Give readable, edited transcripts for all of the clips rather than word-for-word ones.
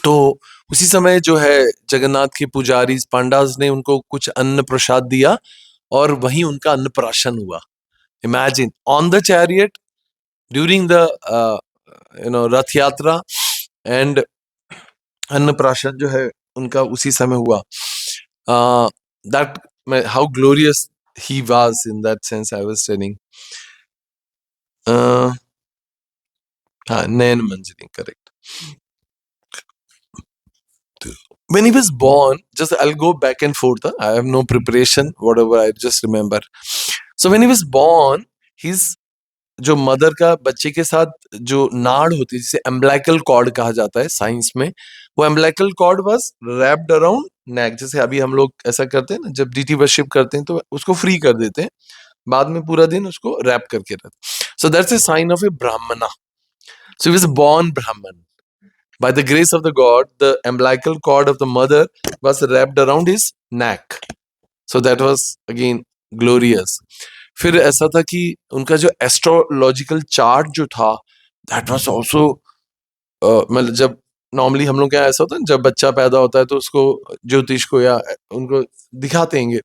तो उसी समय जो है जगन्नाथ के पुजारी पांडाज ने उनको कुछ अन्न प्रसाद दिया और वहीं उनका अन्नप्राशन हुआ। Imagine on the chariot during the रथ यात्रा, एंड अन्नप्राशन जो है उनका उसी समय हुआ। That how glorious he was in that sense I was telling. Nayan Manjari, correct. When he was born, just I'll go back and forth. I have no preparation, whatever I just remember. So when he was born, his जो mother का बच्चे के साथ जो नाड़ होती है जिसे umbilical cord कहा जाता है साइंस में, वो umbilical cord was wrapped around neck. जैसे अभी हम लोग ऐसा करते हैं ना, जब डीटी वर्शिप करते हैं तो उसको फ्री कर देते हैं, बाद में पूरा दिन उसको रैप करके रखते। So that's a sign of a Brahmana. So he was born Brahmin. By the grace of the God, the umbilical cord of the mother was wrapped around his neck. So that was again glorious. फिर ऐसा था कि उनका जो astrological chart जो था, that was also मतलब जब नॉर्मली हम लोग क्या ऐसा होता है, जब बच्चा पैदा होता है तो उसको ज्योतिष को या उनको दिखाते हैं,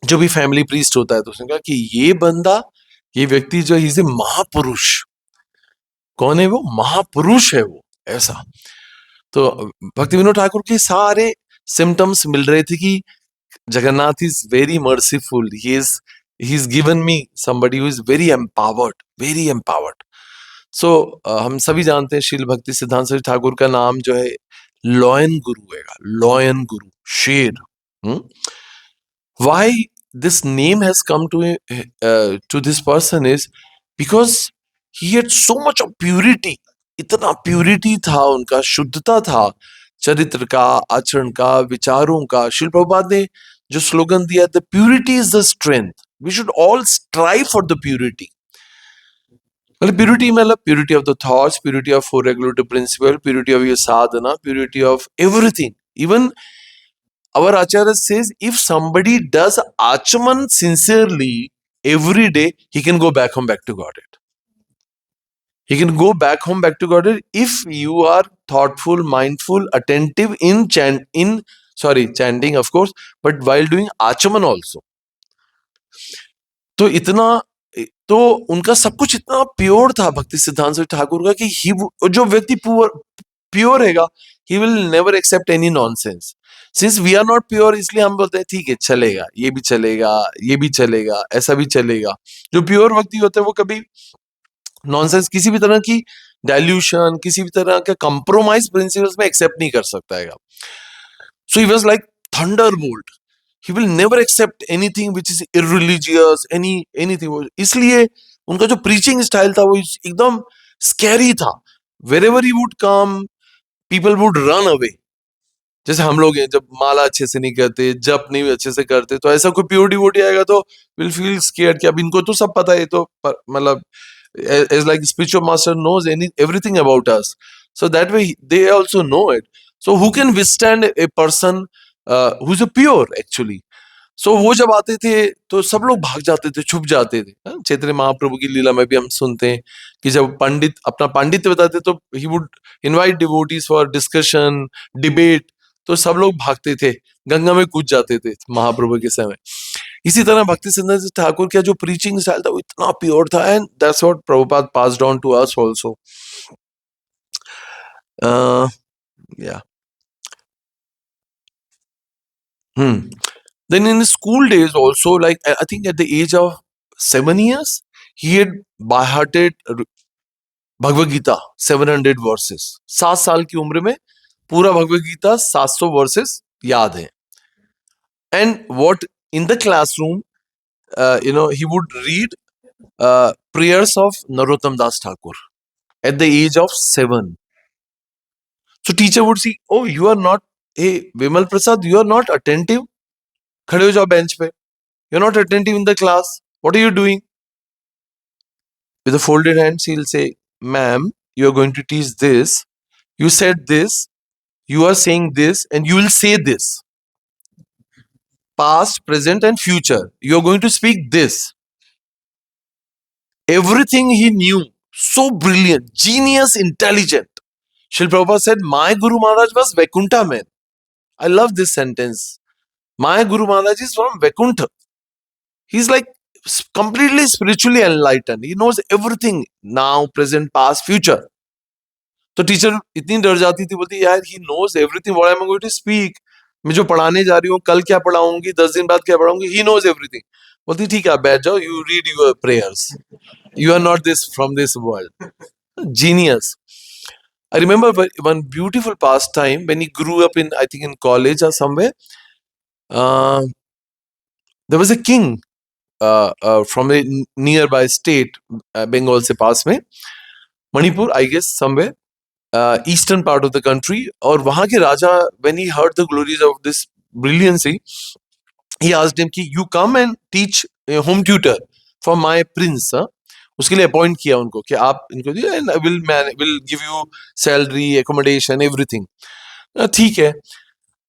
जो भी फैमिली प्रीस्ट होता है, तो उसने कहा कि ये बंदा, ये व्यक्ति जो इज ए महापुरुष। कौन है वो? महापुरुष है वो, ऐसा। तो भक्ति विनोद ठाकुर के सारे सिम्टम्स मिल रहे थे कि Jagannath is very merciful, he is given me somebody who is very empowered, very empowered. So हम सभी जानते हैं श्रील भक्ति सिद्धांत सरस्वती ठाकुर का नाम जो है लॉयन गुरु है, लॉयन गुरु, शेर। Why this name has come to this person is because he had so much of purity. इतना प्यूरिटी था उनका, शुद्धता था चरित्र का, आचरण का, विचारों का। श्रील प्रभुपाद ने जो स्लोगन दिया, the purity is the strength, we should all strive for the purity. मतलब प्यूरिटी मतलब purity of the thoughts, purity of four regulatory principle, purity of your sadhana, purity of everything. Even our acharya says if somebody does achaman sincerely every day, he can go back home back to Godhead. He can go back home back to Godhead if you are thoughtful, mindful, attentive in chanting of course, but while doing achaman also. तो इतना, तो उनका सब कुछ इतना pure था भक्ति सिद्धांत सरस्वती ठाकुर का कि जो व्यक्ति प्योर रहेगा, he will never accept any nonsense. Since we are not pure, इसलिए हम बोलते हैं ठीक है, चलेगा, ये भी चलेगा, ये भी चलेगा, ऐसा भी चलेगा। जो प्योर व्यक्ति होते हैं वो कभी नॉनसेंस, किसी भी तरह की डाइल्यूशन, किसी भी तरह का कंप्रोमाइज प्रिंसिपल्स में एक्सेप्ट नहीं कर सकता है। So he was like thunderbolt, he will never accept anything which is irreligious, anything। इसलिए उनका जो प्रीचिंग स्टाइल था वो एकदम स्कैरी था। wherever he would come, people would run away। जैसे हम लोग हैं, जब माला अच्छे से नहीं करते, जप नहीं अच्छे से करते, तो ऐसा कोई प्योर डिवोटी आएगा तो विल फील स्केयर्ड कि अब इनको तो सब पता है, तो मतलब as like spiritual master knows everything about us, so that way they also know it। So who can withstand a person who's a pure actually? So वो जब आते थे तो सब लोग भाग जाते थे, छुप जाते थे। चैतन्य महाप्रभु की लीला में भी हम सुनते हैं कि जब पंडित अपना पांडित्य बताते तो he would invite devotees for discussion, debate, तो सब लोग भागते थे, गंगा में कूद जाते थे महाप्रभु के समय। इसी तरह भक्ति सिद्धांत ठाकुर का जो प्रीचिंग स्टाइल था वो इतना प्योर था, and that's what Prabhupada passed on to us also. Then in his school days also, like I think at the age of 7 years, he had by hearted Bhagavad Gita 700 verses. 7 साल की उम्र में पूरा भगवद गीता 700 वर्सेस याद है। And what in the classroom, he would read prayers of Narottam Das Thakur at the age of 7. So teacher would see, oh, you are not, hey Vimal Prasad, you are not attentive, खड़े हो जाओ bench पे, you're not attentive in the class, what are you doing? With a folded hands he'll say, ma'am, you are going to teach this, you said this, you are saying this, and you will say this, past, present and future, you are going to speak this. Everything he knew, so brilliant, genius, intelligent, Srila Prabhupada said, my Guru Maharaj was Vaikuntha man. I love this sentence. My Guru Maharaj is from Vaikuntha. He's like completely spiritually enlightened. He knows everything, now, present, past, future. तो teacher इतनी डर जाती थी, बोलती यार he knows everything what I am going to speak, मैं जो पढ़ाने जा रही हूँ, कल क्या पढ़ाऊंगी, 10 दिन बाद क्या पढ़ाऊंगी, ही नोज एवरीथिंग. बोलती ठीक है, आप बैठ जाओ, you read your prayers, you are not this from this world. Genius. I remember one beautiful pastime when he grew up in, I think in college or somewhere. There was a king from a nearby state, Bengal se paas mein, Manipur, I guess somewhere, eastern part of the country. और वहाँ के राजा, when he heard the glories of this brilliancy, he asked him कि you come and teach a home tutor for my prince. उसके लिए appoint किया उनको कि आप इनको दिए, and will give you salary, accommodation, everything. ठीक है.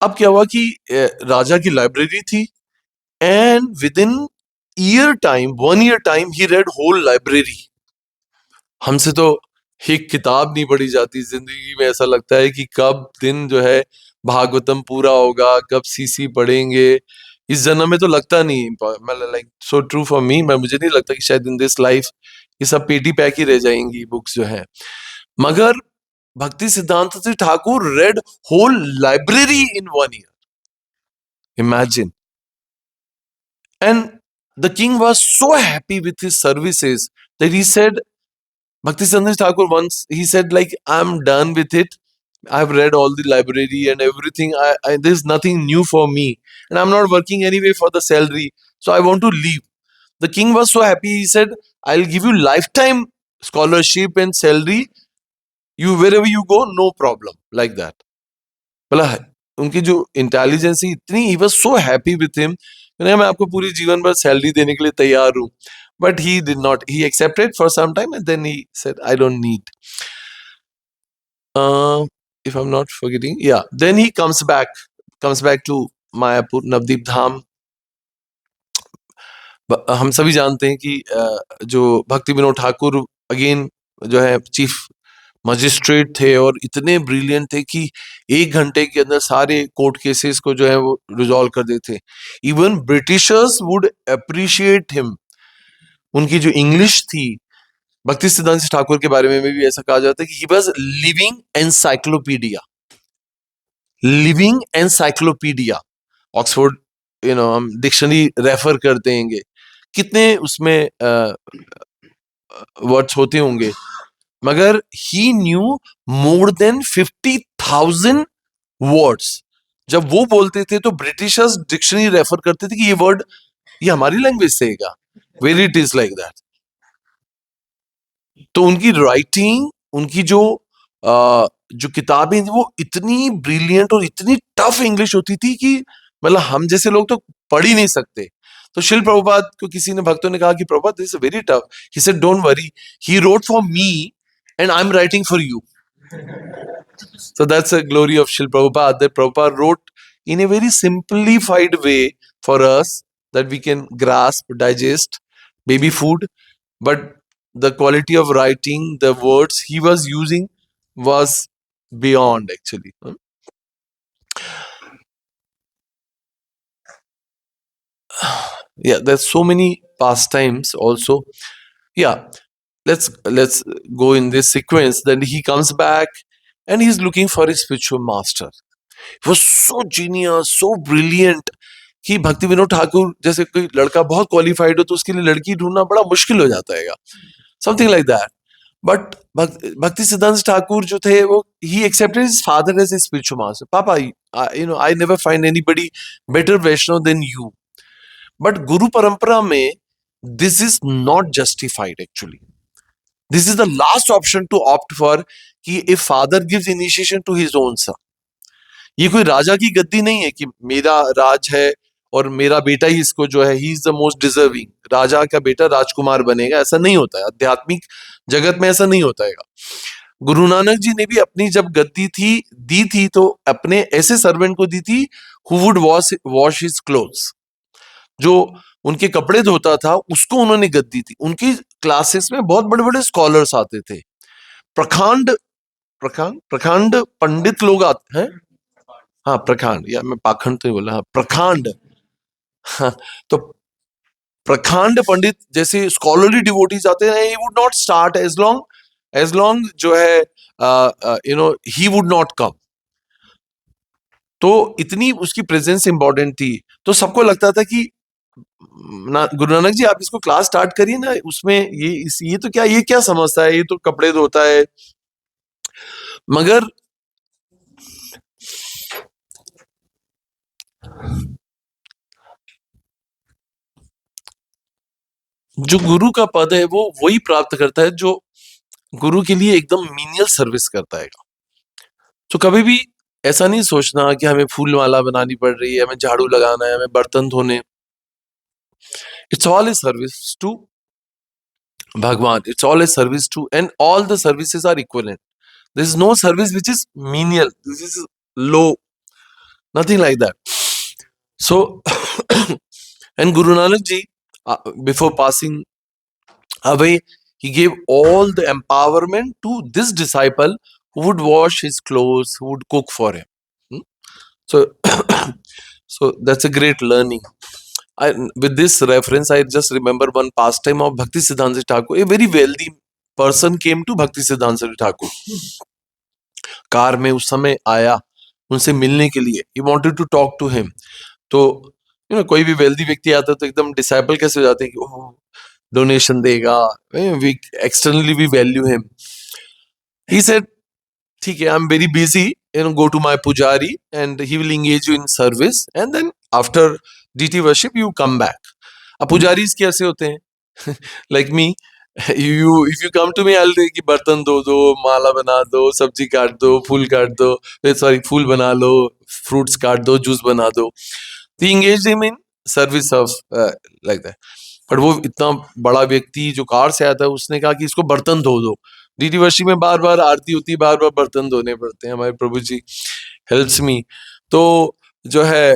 अब क्या हुआ कि राजा की लाइब्रेरी थी, and within year time, 1 year time, he read whole library. हमसे तो एक किताब नहीं पढ़ी जाती जिंदगी में. ऐसा लगता है कि कब दिन जो है भागवतम पूरा होगा, कब सीसी पढ़ेंगे. इस जन्म में तो लगता नहीं. मतलब like so true for me. मुझे नहीं लगता कि शायद इन दिस लाइफ ये सब पेटी पैक ही रह जाएंगी बुक्स जो है. मगर Bhakti Siddhanta ji Thakur read whole library in 1 year. Imagine. And the king was so happy with his services that he said, Bhakti Siddhanta Thakur once, he said like, I'm done with it. I've read all the library and everything. There's nothing new for me. And I'm not working anyway for the salary. So I want to leave. The king was so happy. He said, I'll give you lifetime scholarship and salary. You, wherever you go, no problem. Like that. मतलब उनकी जो intelligence इतनी, he was so happy with him. मैं आपको पूरी जीवन भर salary देने के लिए तैयार हूँ. But he did not. He accepted for some time and then he said, I don't need. If I'm not forgetting, yeah. Then he comes back to Mayapur, Navdeep Dham. हम सभी जानते हैं कि जो भक्ति विनोद ठाकुर अगेन जो है चीफ मजिस्ट्रेट थे, और इतने ब्रिलियंट थे कि 1 घंटे के अंदर सारे कोर्ट केसेस को जो है वो रिजॉल्व कर देते. Even Britishers would appreciate him. उनकी जो इंग्लिश थी, भक्ति सिद्धांत ठाकुर के बारे में भी ऐसा कहा जाता है कि he was living encyclopedia. Living encyclopedia. Oxford हम डिक्शनरी रेफर करते हैं, कितने उसमें वर्ड्स होते होंगे, मगर ही न्यू मोर देन 50,000 वर्ड्स. जब वो बोलते थे तो ब्रिटिशर्स डिक्शनरी रेफर करते थे कि ये वर्ड ये हमारी लैंग्वेज से है, where it is like that. तो उनकी राइटिंग, उनकी जो किताबें थी वो इतनी ब्रिलियंट और इतनी टफ इंग्लिश होती थी कि मतलब हम जैसे लोग तो पढ़ ही नहीं सकते. तो शिल प्रभुपाद को किसी ने, भक्तों ने कहा कि Prabhupada this is very tough. He said don't worry, he wrote for me and I am writing for you. So that's a glory of Shil Prabhupada, that Prabhupada wrote in a very simplified way for us that we can grasp, digest, baby food. But the quality of writing, the words he was using was beyond actually. Yeah, there's so many pastimes also. Yeah, let's go in this sequence. Then he comes back and he's looking for his spiritual master. He was so genius, so brilliant कि भक्ति विनोद ठाकुर जैसे कोई लड़का बहुत qualified हो तो उसके लिए लड़की ढूंढना बड़ा मुश्किल हो जाता है, समथिंग लाइक दैट. बट भक्ति सिद्धांत ठाकुर जो थे वो ही accepted his father as a spiritual master. Papa, I never find anybody better Vaishnava than you. But गुरु परंपरा में this is not justified actually. This is the last option to opt for कि if father gives initiation to his own son. ये कोई राजा की गद्दी नहीं है कि मेरा राज है और मेरा बेटा ही इसको जो है, he is the most deserving, राजा का बेटा राजकुमार बनेगा. ऐसा नहीं होता है आध्यात्मिक जगत में, ऐसा नहीं होता है. गुरु नानक जी ने भी अपनी जब गद्दी दी थी तो अपने ऐसे सर्वेंट को दी थी who would wash his clothes. जो उनके कपड़े धोता था उसको उन्होंने गद्दी थी. उनकी क्लासेस में बहुत बड़े बड़े स्कॉलर्स आते थे, प्रखंड प्रखंड प्रखंड पंडित लोग आते हैं। हाँ प्रखंड, या मैं पाखंड तो नहीं बोला, हाँ प्रखंड। हाँ, तो प्रखंड पंडित जैसे स्कॉलरली डिवोटीज आते हैं, he would not start as long जो है ही वुड नॉट कम। तो इतनी उसकी प्रेजेंस इंपॉर्टेंट थी। तो सबको लगता था कि गुरु नानक जी आप इसको क्लास स्टार्ट करिए ना, उसमें ये तो क्या, ये क्या समझता है, ये तो कपड़े धोता है। मगर जो गुरु का पद है वो वही प्राप्त करता है जो गुरु के लिए एकदम मीनियल सर्विस करता है। तो कभी भी ऐसा नहीं सोचना कि हमें फूल माला बनानी पड़ रही है, हमें झाड़ू लगाना है, हमें बर्तन धोने। It's all a service to Bhagwan, it's all a service to, and all the services are equivalent. This is no service which is menial, this is low, nothing like that. So and Guru Nanak ji, before passing away, he gave all the empowerment to this disciple who would wash his clothes, who would cook for him. Hmm? So so that's a great learning. With this reference, I just remember one pastime of Bhakti Siddhanta Thakur. A very wealthy person came to Bhakti Siddhanta Thakur. Car में उस समय आया उनसे मिलने के लिए, he wanted to talk to him. तो कोई भी वेल्दी व्यक्ति आता है तो एकदम डिसाइपल कैसे हो जाते हैं कि ओह डोनेशन देगा, we externally we value him. He said ठीक है, I am very busy, go to my pujari and he will engage you in service, and then after deity worship you come back. अब पुजारी कैसे होते हैं like me, you if you come to me, I'll say कि बर्तन धो दो, माला बना दो, सब्जी काट दो, फूल काट दो, सॉरी फूल बना लो, फ्रूट्स काट दो, जूस बना दो। He engaged him in service of like that. But वो इतना बड़ा व्यक्ति जो कार से आया था, उसने कहा कि इसको बर्तन धो दो। डीडी वर्षी में बार बार आरती होती, बार बार बर्तन धोने पड़ते हैं, हमारे प्रभु जी हेल्प्स मी। तो जो है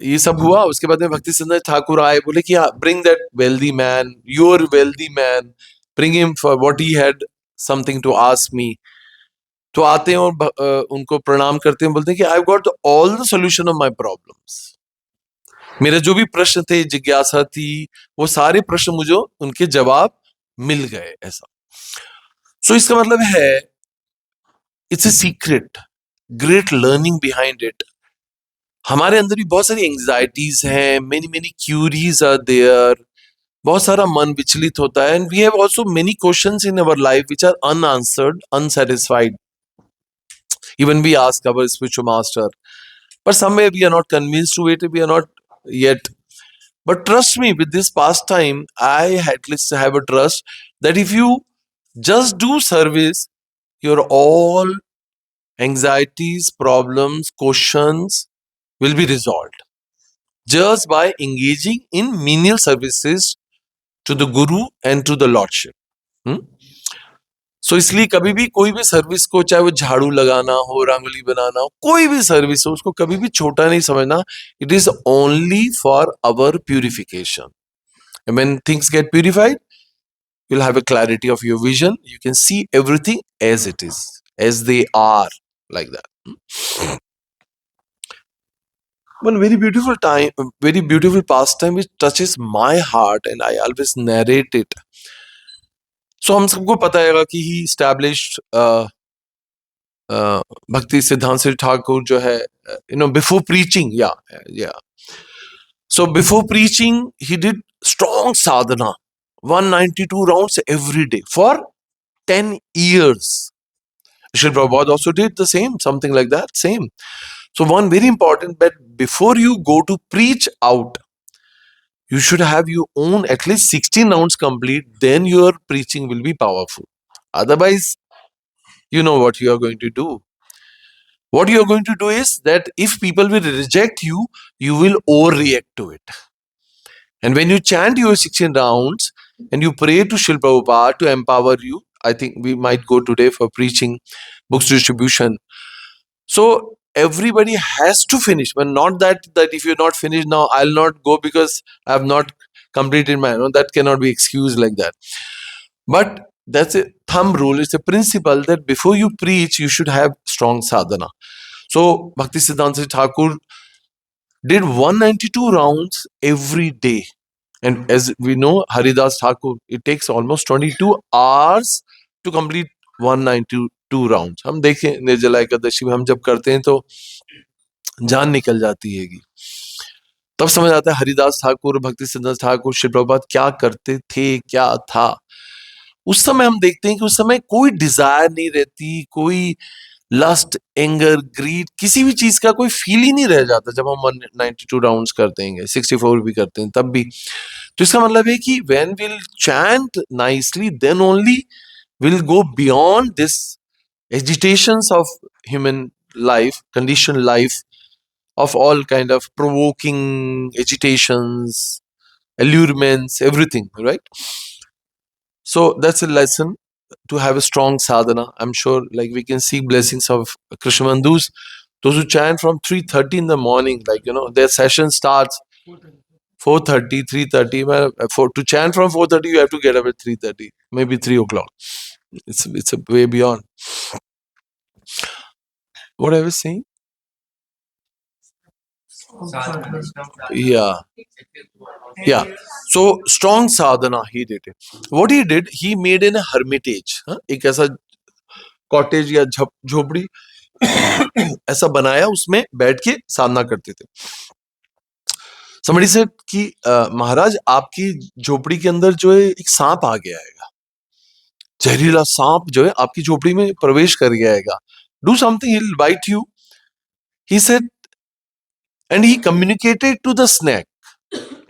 ये सब हुआ। उसके बाद में भक्ति सिद्धांत ठाकुर आए, बोले कि bring that wealthy man, your wealthy man, bring him for what he had something to ask me. तो आते हैं और उनको प्रणाम करते हैं, बोलते हैं कि I got all the solution of my problems. मेरे जो भी प्रश्न थे, जिज्ञासा थी, वो सारे प्रश्न मुझे उनके जवाब मिल गए, ऐसा। सो इसका मतलब है it's a secret, great learning behind it. हमारे अंदर भी बहुत सारी एंग्जाइटीज हैं, many many queries are there, बहुत सारा मन विचलित होता है, and we have also many questions in our life which are unanswered, unsatisfied. Even we ask our spiritual master, but somewhere we are not convinced to it, we are not yet. But trust me, with this pastime, I at least have a trust that if you just do service, your all anxieties, problems, questions will be resolved just by engaging in menial services to the Guru and to the Lordship. Hmm? सो इसलिए कभी भी कोई भी service को, चाहे वो झाड़ू लगाना हो, रंगोली बनाना हो, कोई भी सर्विस हो, उसको कभी भी छोटा नहीं समझना। It is only for our purification. When things get purified, you will have a clarity of your vision, you can see everything as it is, as they are, like that. One very beautiful time, very beautiful pastime which touches my heart and I always narrate it. So हम सबको पता है कि he established भक्ति सिद्धांत ठाकुर जो है, before preaching, या so before preaching he did strong Sadhana, 192 rounds every day for 10 years. Srila Prabhupada also did the same, something like that, same. So one very important, that before you go to preach out, you should have your own at least 16 rounds complete, then your preaching will be powerful. Otherwise, you know what you are going to do. What you are going to do is that if people will reject you, you will overreact to it. And when you chant your 16 rounds and you pray to Srila Prabhupada to empower you, I think we might go today for preaching, books distribution. So everybody has to finish, but not that if you're not finished now, I'll not go because I have not completed my, that cannot be excused like that. But that's a thumb rule. It's a principle that before you preach, you should have strong sadhana. So Bhakti Siddhanta Thakur did 192 rounds every day. And as we know, Haridas Thakur, it takes almost 22 hours to complete 192 rounds. हम देखें निर्जला एकादशी में हम जब करते हैं तो जान निकल जाती है। तब समझ आता है हरिदास ठाकुर, भक्ति सिद्धांत ठाकुर, श्री प्रभुपाद क्या करते थे, क्या था। उस समय हम देखते हैं कि उस समय कोई डिजायर नहीं रहती, कोई लस्ट, एंगर, ग्रीड, किसी भी चीज का कोई फील ही नहीं रह जाता जब हम 192 राउंड्स करते हैं, 64 भी करते हैं तब भी। तो इसका मतलब है कि when will chant nicely, then only will go beyond this agitations of human life, condition life, of all kind of provoking agitations, allurements, everything, right? So that's a lesson, to have a strong sadhana. I'm sure like we can see blessings of Krishnamandus, those who chant from 3:30 in the morning, like, you know, their session starts 4:30, 3:30. To chant from 4:30, you have to get up at 3:30, maybe 3 o'clock. It's a way beyond. What I was saying? Yeah. So strong sadhana he did it. What he did, he made in a hermitage, एक ऐसा cottage या झोपड़ी ऐसा बनाया, उसमें बैठ के साधना करते थे। Somebody said कि महाराज आपकी झोपड़ी के अंदर जो है एक सांप आ गया है, जहरीला सांप जो है आपकी झोपड़ी में प्रवेश कर गया है, do something, he'll bite you. He said, and he communicated to the snake.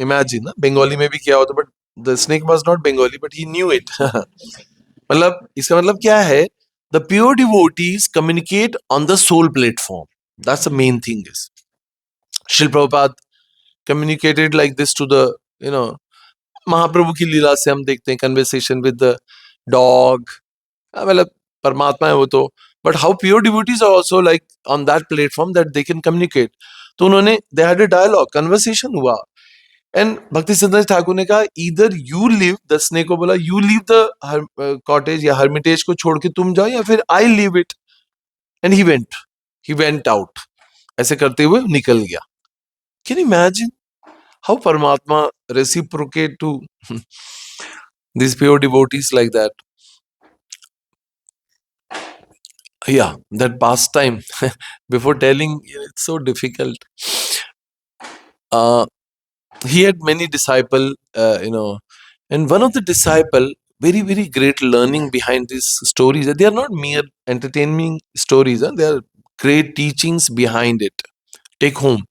Imagine, Bengali में भी क्या होता, but the snake was not Bengali, but he knew it. मतलब इसका मतलब क्या है? The pure devotees communicate on the soul platform. That's the main thing. Is Srila Prabhupada communicated like this to the, you know, महाप्रभु की लीला से हम देखते हैं conversation with the dog. मतलब परमात्मा है वो तो, but how pure devotees are also like on that platform that they can communicate. तो उन्होंने they had a dialogue, conversation हुआ. And Bhakti Siddhanta Thakur ने कहा, either you leave, the snake को बोला, you leave the cottage या hermitage को छोड़ के तुम जाओ, या फिर I leave it. And he went out. ऐसे करते हुए निकल गया. Can you imagine how Paramatma reciprocate to these pure devotees like that? Yeah, that pastime. Before telling, it's so difficult. He had many disciples, and one of the disciple, very, very great learning behind these stories. They are not mere entertaining stories. They are great teachings behind it. Take home.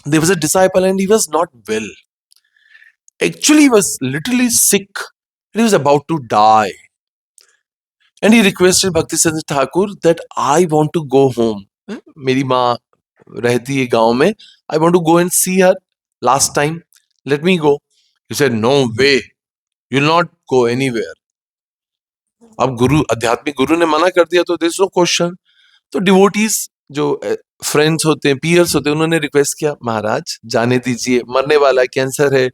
There was a disciple and he was not well. Actually, he was literally sick. He was about to die. And he requested Bhaktisiddhanta Thakur that I want to go home. मेरी माँ रहती है गांव में. I want to go and see her last time. Let me go. He said, no way. You'll not go anywhere. अब गुरु, आध्यात्मिक गुरु ने मना कर दिया तो देयर इज नो क्वेश्चन. तो डिवोटीज जो फ्रेंड्स होते हैं, पीयर्स होते हैं, उन्होंने रिक्वेस्ट किया, महाराज जाने दीजिए, मरने वाला है, कैंसर है,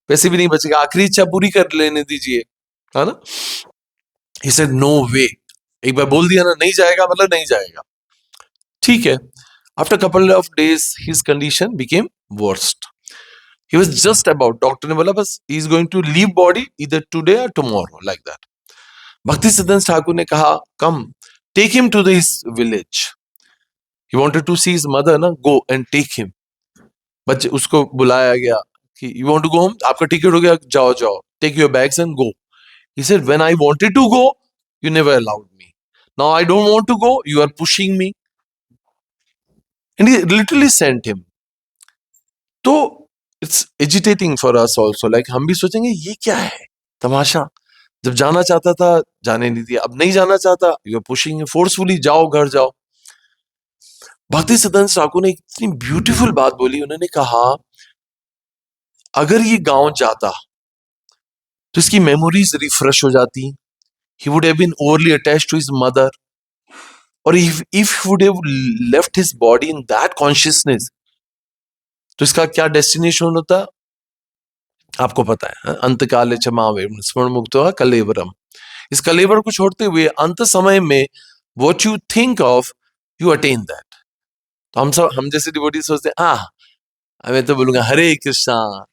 वैसे भी नहीं बचेगा, आखिरी इच्छा पूरी कर लेने दीजिए, है ना. He said, no way. एक बार बोल दिया ना नहीं जाएगा मतलब नहीं जाएगा. ठीक है. After a couple of days, his condition became worst. He was just about, doctor ने बोला बस he is going to leave body either today or tomorrow, like that. Bhakti Siddhanta Thakur ने कहा, come, take him to his village. He wanted to see his mother, ना, go and take him. बच्चे उसको बुलाया गया कि you want to go home? आपका ticket हो गया, जाओ जाओ, take your bags and go. He said, when I wanted to go, you never allowed me. Now I don't want to go, you are pushing me. And he literally sent him. तो it's agitating for us also. Like हम भी सोचेंगे ये क्या है तमाशा, जब जाना चाहता था जाने नहीं दिया, अब नहीं जाना चाहता, यू आर पुशिंग फोर्सफुली, जाओ घर जाओ. भक्ति सिद्धांत ठाकुर ने इतनी ब्यूटीफुल बात बोली. उन्होंने कहा अगर ये गांव जाता तो इसकी मेमोरीज रिफ्रेश हो जाती. He would have been overly attached to his mother, or if he would have left his body in that consciousness, तो इसका क्या डेस्टिनेशन होता आपको पता है. अंतकाले च मावेम स्मरण मुक्तो कलेवरम. इस कलेवर को छोड़ते हुए अंत समय में what you think of you attain that. तो हम जैसे डिवोटी सोचते हैं मैं तो बोलूंगा हरे कृष्णा,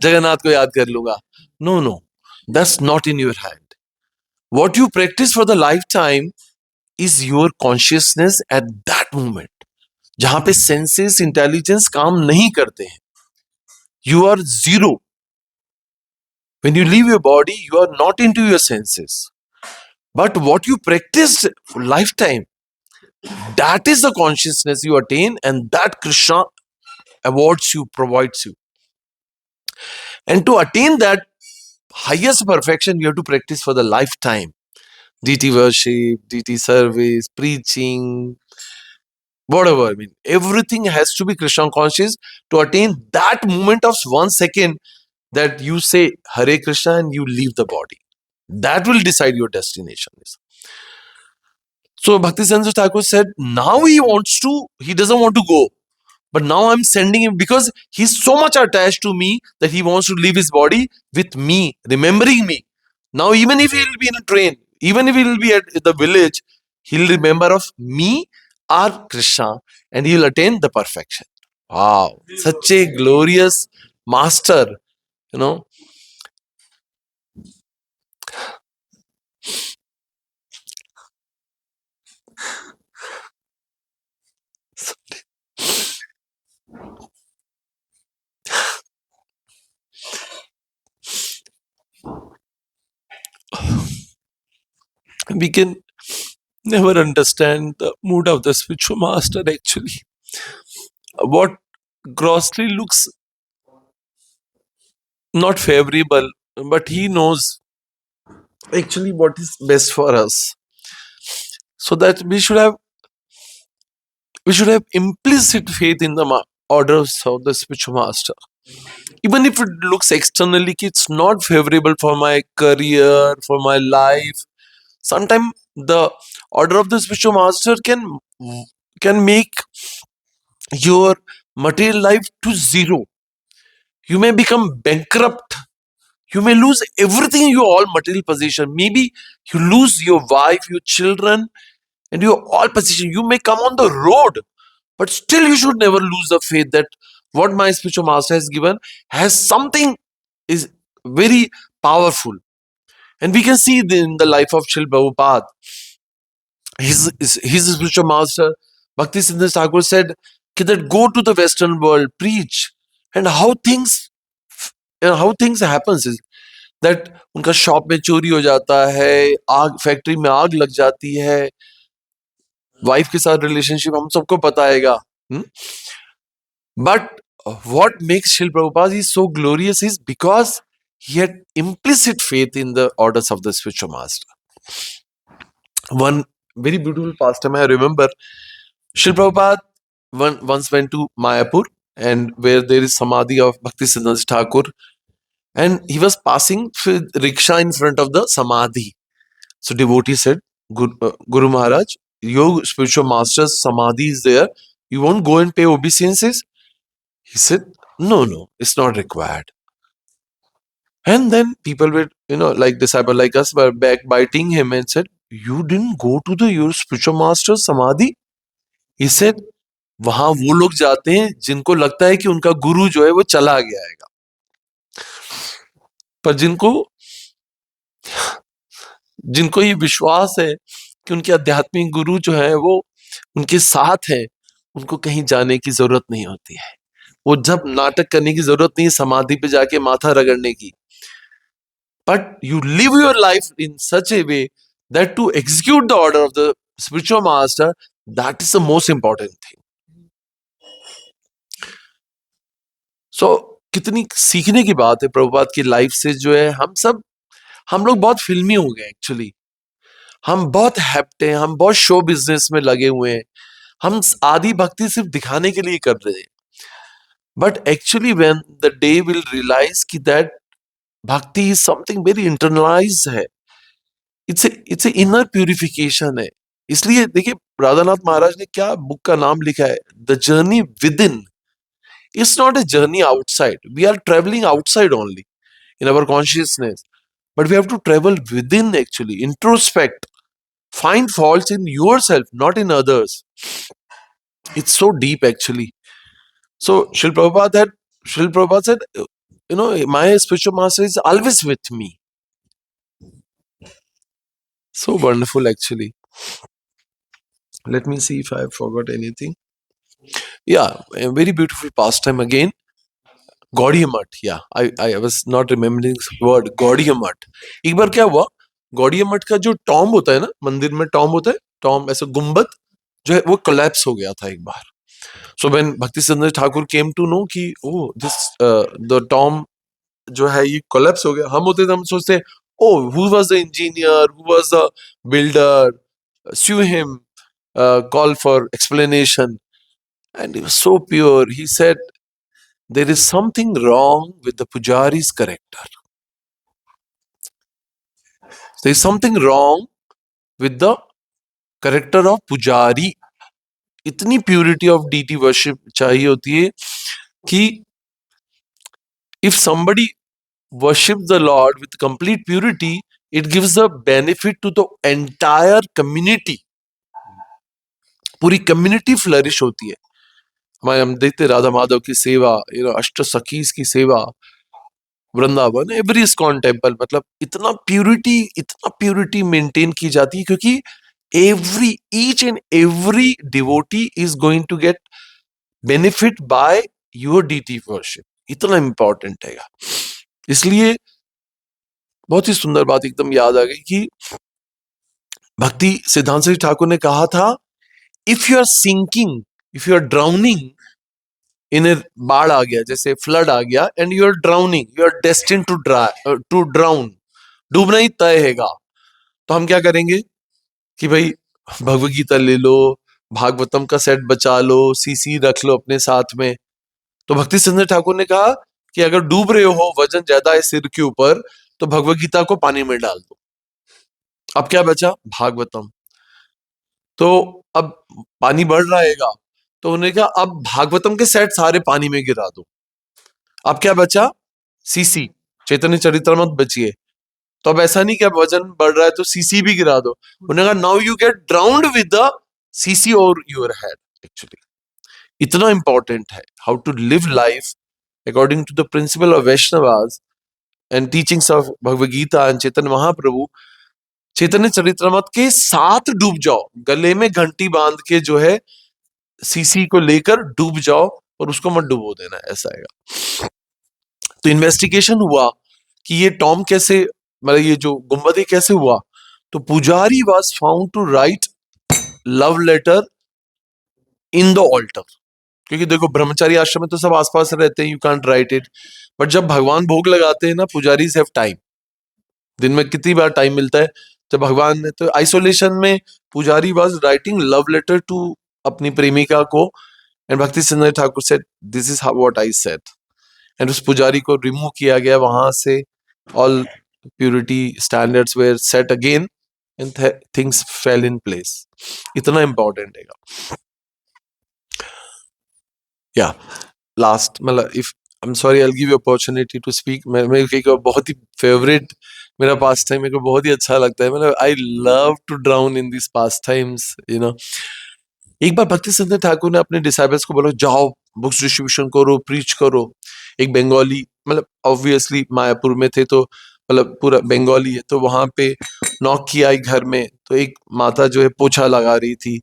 जगन्नाथ को याद कर लूंगा। No no, that's not in your hand. What you practice for the life time is your consciousness at that moment, जहां पे सेंसेस इंटेलिजेंस काम नहीं करते हैं। You are zero. When you leave your body, you are not into your senses. But what you practice for lifetime, that is the consciousness you attain, and that Krishna awards you, provides you. And to attain that highest perfection, you have to practice for the lifetime. DT worship, DT service, preaching, whatever. I mean, everything has to be Krishna conscious to attain that moment of 1 second that you say Hare Krishna and you leave the body. That will decide your destination. So Bhakti Siddhanta Thakur said, now he doesn't want to go. But now I'm sending him because he's so much attached to me that he wants to leave his body with me, remembering me. Now, even if he'll be in a train, even if he'll be at the village, he'll remember of me or Krishna and he'll attain the perfection. Wow, such a glorious master, you know. We can never understand the mood of the spiritual master actually. What grossly looks not favorable, but he knows actually what is best for us. So that we should have implicit faith in the orders of the spiritual master. Even if it looks externally it's not favorable for my career, for my life, sometimes the order of the spiritual master can make your material life to zero. You may become bankrupt. You may lose everything in your all material possession. Maybe you lose your wife, your children, and your all possession. You may come on the road, but still you should never lose the faith that what my spiritual master has given has something is very powerful. And we can see in the life of Srila Prabhupada, his spiritual master, Bhakti Siddhanta Thakur said, that go to the Western world, preach, and how things happens is that उनका shop में चोरी हो जाता है, आग factory में आग लग जाती है, वाइफ के साथ रिलेशनशिप हम सबको पता हैगा. But what makes Srila Prabhupada is so glorious is because he had implicit faith in the orders of the spiritual master. One very beautiful pastime I remember, Srila Prabhupada once went to Mayapur, and where there is samadhi of Bhakti Siddhanta Thakur, and he was passing with rickshaw in front of the samadhi. So devotee said, Guru Maharaj, your spiritual master's samadhi is there. You won't go and pay obeisances? He said, no, it's not required. And then people were, like disciple like us were backbiting him and said, you didn't go to your spiritual master's samadhi? He said, वहां वो लोग जाते हैं जिनको लगता है कि उनका गुरु जो है वो चला गया है, पर जिनको ये विश्वास है कि उनके आध्यात्मिक गुरु जो है वो उनके साथ है, उनको कहीं जाने की जरूरत नहीं होती है. वो जब नाटक करने की जरूरत नहीं, समाधि पे जाके माथा रगड़ने की. But you live your life in such a way that to execute the order of the spiritual master, that is the most important thing. So कितनी सीखने की बात है प्रभुपाद की लाइफ से जो है. हम लोग बहुत फिल्मी हो गए एक्चुअली. हम बहुत हैप्ट हैं, हम बहुत शो बिजनेस में लगे हुए हैं, हम आदि भक्ति सिर्फ दिखाने के लिए कर रहे हैं. But actually when the day will realise कि that bhakti is something very internalise है, इट्स ए इनर प्यूरिफिकेशन है. इसलिए देखिए राधानाथ महाराज ने क्या बुक का नाम लिखा है, the journey within. It's not a journey outside. We are travelling outside only in our consciousness, but we have to travel within, actually introspect, find faults in yourself, not in others. It's so deep, actually. So Srila Prabhupada said, my spiritual master is always with me. So wonderful, actually. Let me see if I forgot anything. Yeah, a very beautiful pastime again. Gaudiya Math. Yeah, I was not remembering this word, Gaudiya Math. एक बार क्या हुआ, गौड़िया मठ का जो Tom होता है ना, मंदिर में टॉम होता है, टॉम ऐसा गुम्बद जो है वो कोलैप्स हो गया था एक बार. सो व्हेन भक्ति सिद्धांत ठाकुर केम टू नो कि ओ दिस द टॉम जो है ये कोलैप्स हो गया, हम होते थे हम सोचते oh who was the engineer, who was the builder, sue him, call for explanation. And he was so pure. He said, there is something wrong with the pujari's character. There is something wrong with the character of pujari. इतनी purity of deity worship चाहिए होती है कि if somebody worships the Lord with complete purity, it gives a benefit to the entire community. पूरी community flourish होती है. हमारे हम देखते राधा माधव की सेवा, अष्ट सखीज की सेवा, वृंदावन, एवरी इस्कॉन टेम्पल, मतलब इतना प्यूरिटी मेंटेन की जाती है, क्योंकि each and every devotee is going to get benefit by your deity worship. इतना इंपॉर्टेंट है. इसलिए बहुत ही सुंदर बात एकदम याद आ गई कि भक्ति सिद्धांत श्री ठाकुर ने कहा था, if you are sinking, if you are drowning in a, बाढ़ आ गया, जैसे फ्लड आ गया, and you are drowning, you are destined to drown, डूबना ही तय हैगा, तो हम क्या करेंगे कि भाई भगवत गीता ले लो, भागवतम का सेट बचा लो, सीसी रख लो अपने साथ में. तो भक्ति सिद्धांत ठाकुर ने कहा कि अगर डूब रहे हो, वजन ज्यादा है सिर के ऊपर, तो भगवत गीता को पानी में डाल दो. अब क्या बचा, भागवतम. तो अब पानी बढ़ रहेगा, तो उन्होंने कहा अब भागवतम के सेट सारे पानी में गिरा दो. अब क्या बचा, सीसी, चैतन्य चरितमृत बची है. तो अब ऐसा नहीं कि अब वजन बढ़ रहा है तो सीसी भी गिरा दो. उन्होंने कहा now you get drowned with the CC और योर हेड. एक्चुअली इतना इंपॉर्टेंट है how to live life according to the principle of Vaishnavas and teachings of Bhagavad Gita and Chaitanya Mahaprabhu. Chaitanya Charitamrita के साथ डूब जाओ, गले में घंटी बांध के जो है सीसी को लेकर डूब जाओ, और उसको मत डुबो देना, ऐसा आएगा. तो इन्वेस्टिगेशन हुआ कि ये टॉम कैसे, मतलब ये जो गुम्बद है कैसे हुआ. तो pujari was found to write love letter in the altar. क्योंकि देखो ब्रह्मचारी आश्रम में तो सब आसपास रहते हैं, you can't right it. But जब भगवान भोग लगाते हैं ना, पुजारीज हैव टाइम. दिन में कितनी बार टाइम मिलता है जब भगवान ने, तो आइसोलेशन में pujari was writing love letter to अपनी प्रेमिका को. And Bhaktisiddhanta Thakur said this is what I said. And उस पुजारी को रिमूव किया गया वहां से. All purity standards were set again and things fell in place. इतना इंपॉर्टेंट है. या लास्ट, मतलब if I am sorry, I will give you opportunity to speak. मेरे को बहुत ही फेवरेट मेरा पास टाइम, मेरे को बहुत ही अच्छा लगता है. मतलब I love to drown in this pastimes. एक बार भक्ति सिद्धांत ठाकुर ने अपने डिसाइबल्स को बोला, जाओ बुक्स डिस्ट्रीब्यूशन करो, प्रीच करो. एक बंगाली, मतलब ऑब्वियसली मायापुर में थे, तो मतलब पूरा बंगाली है, तो वहां पे नॉक किया एक घर में. तो एक माता जो है पोछा लगा रही थी.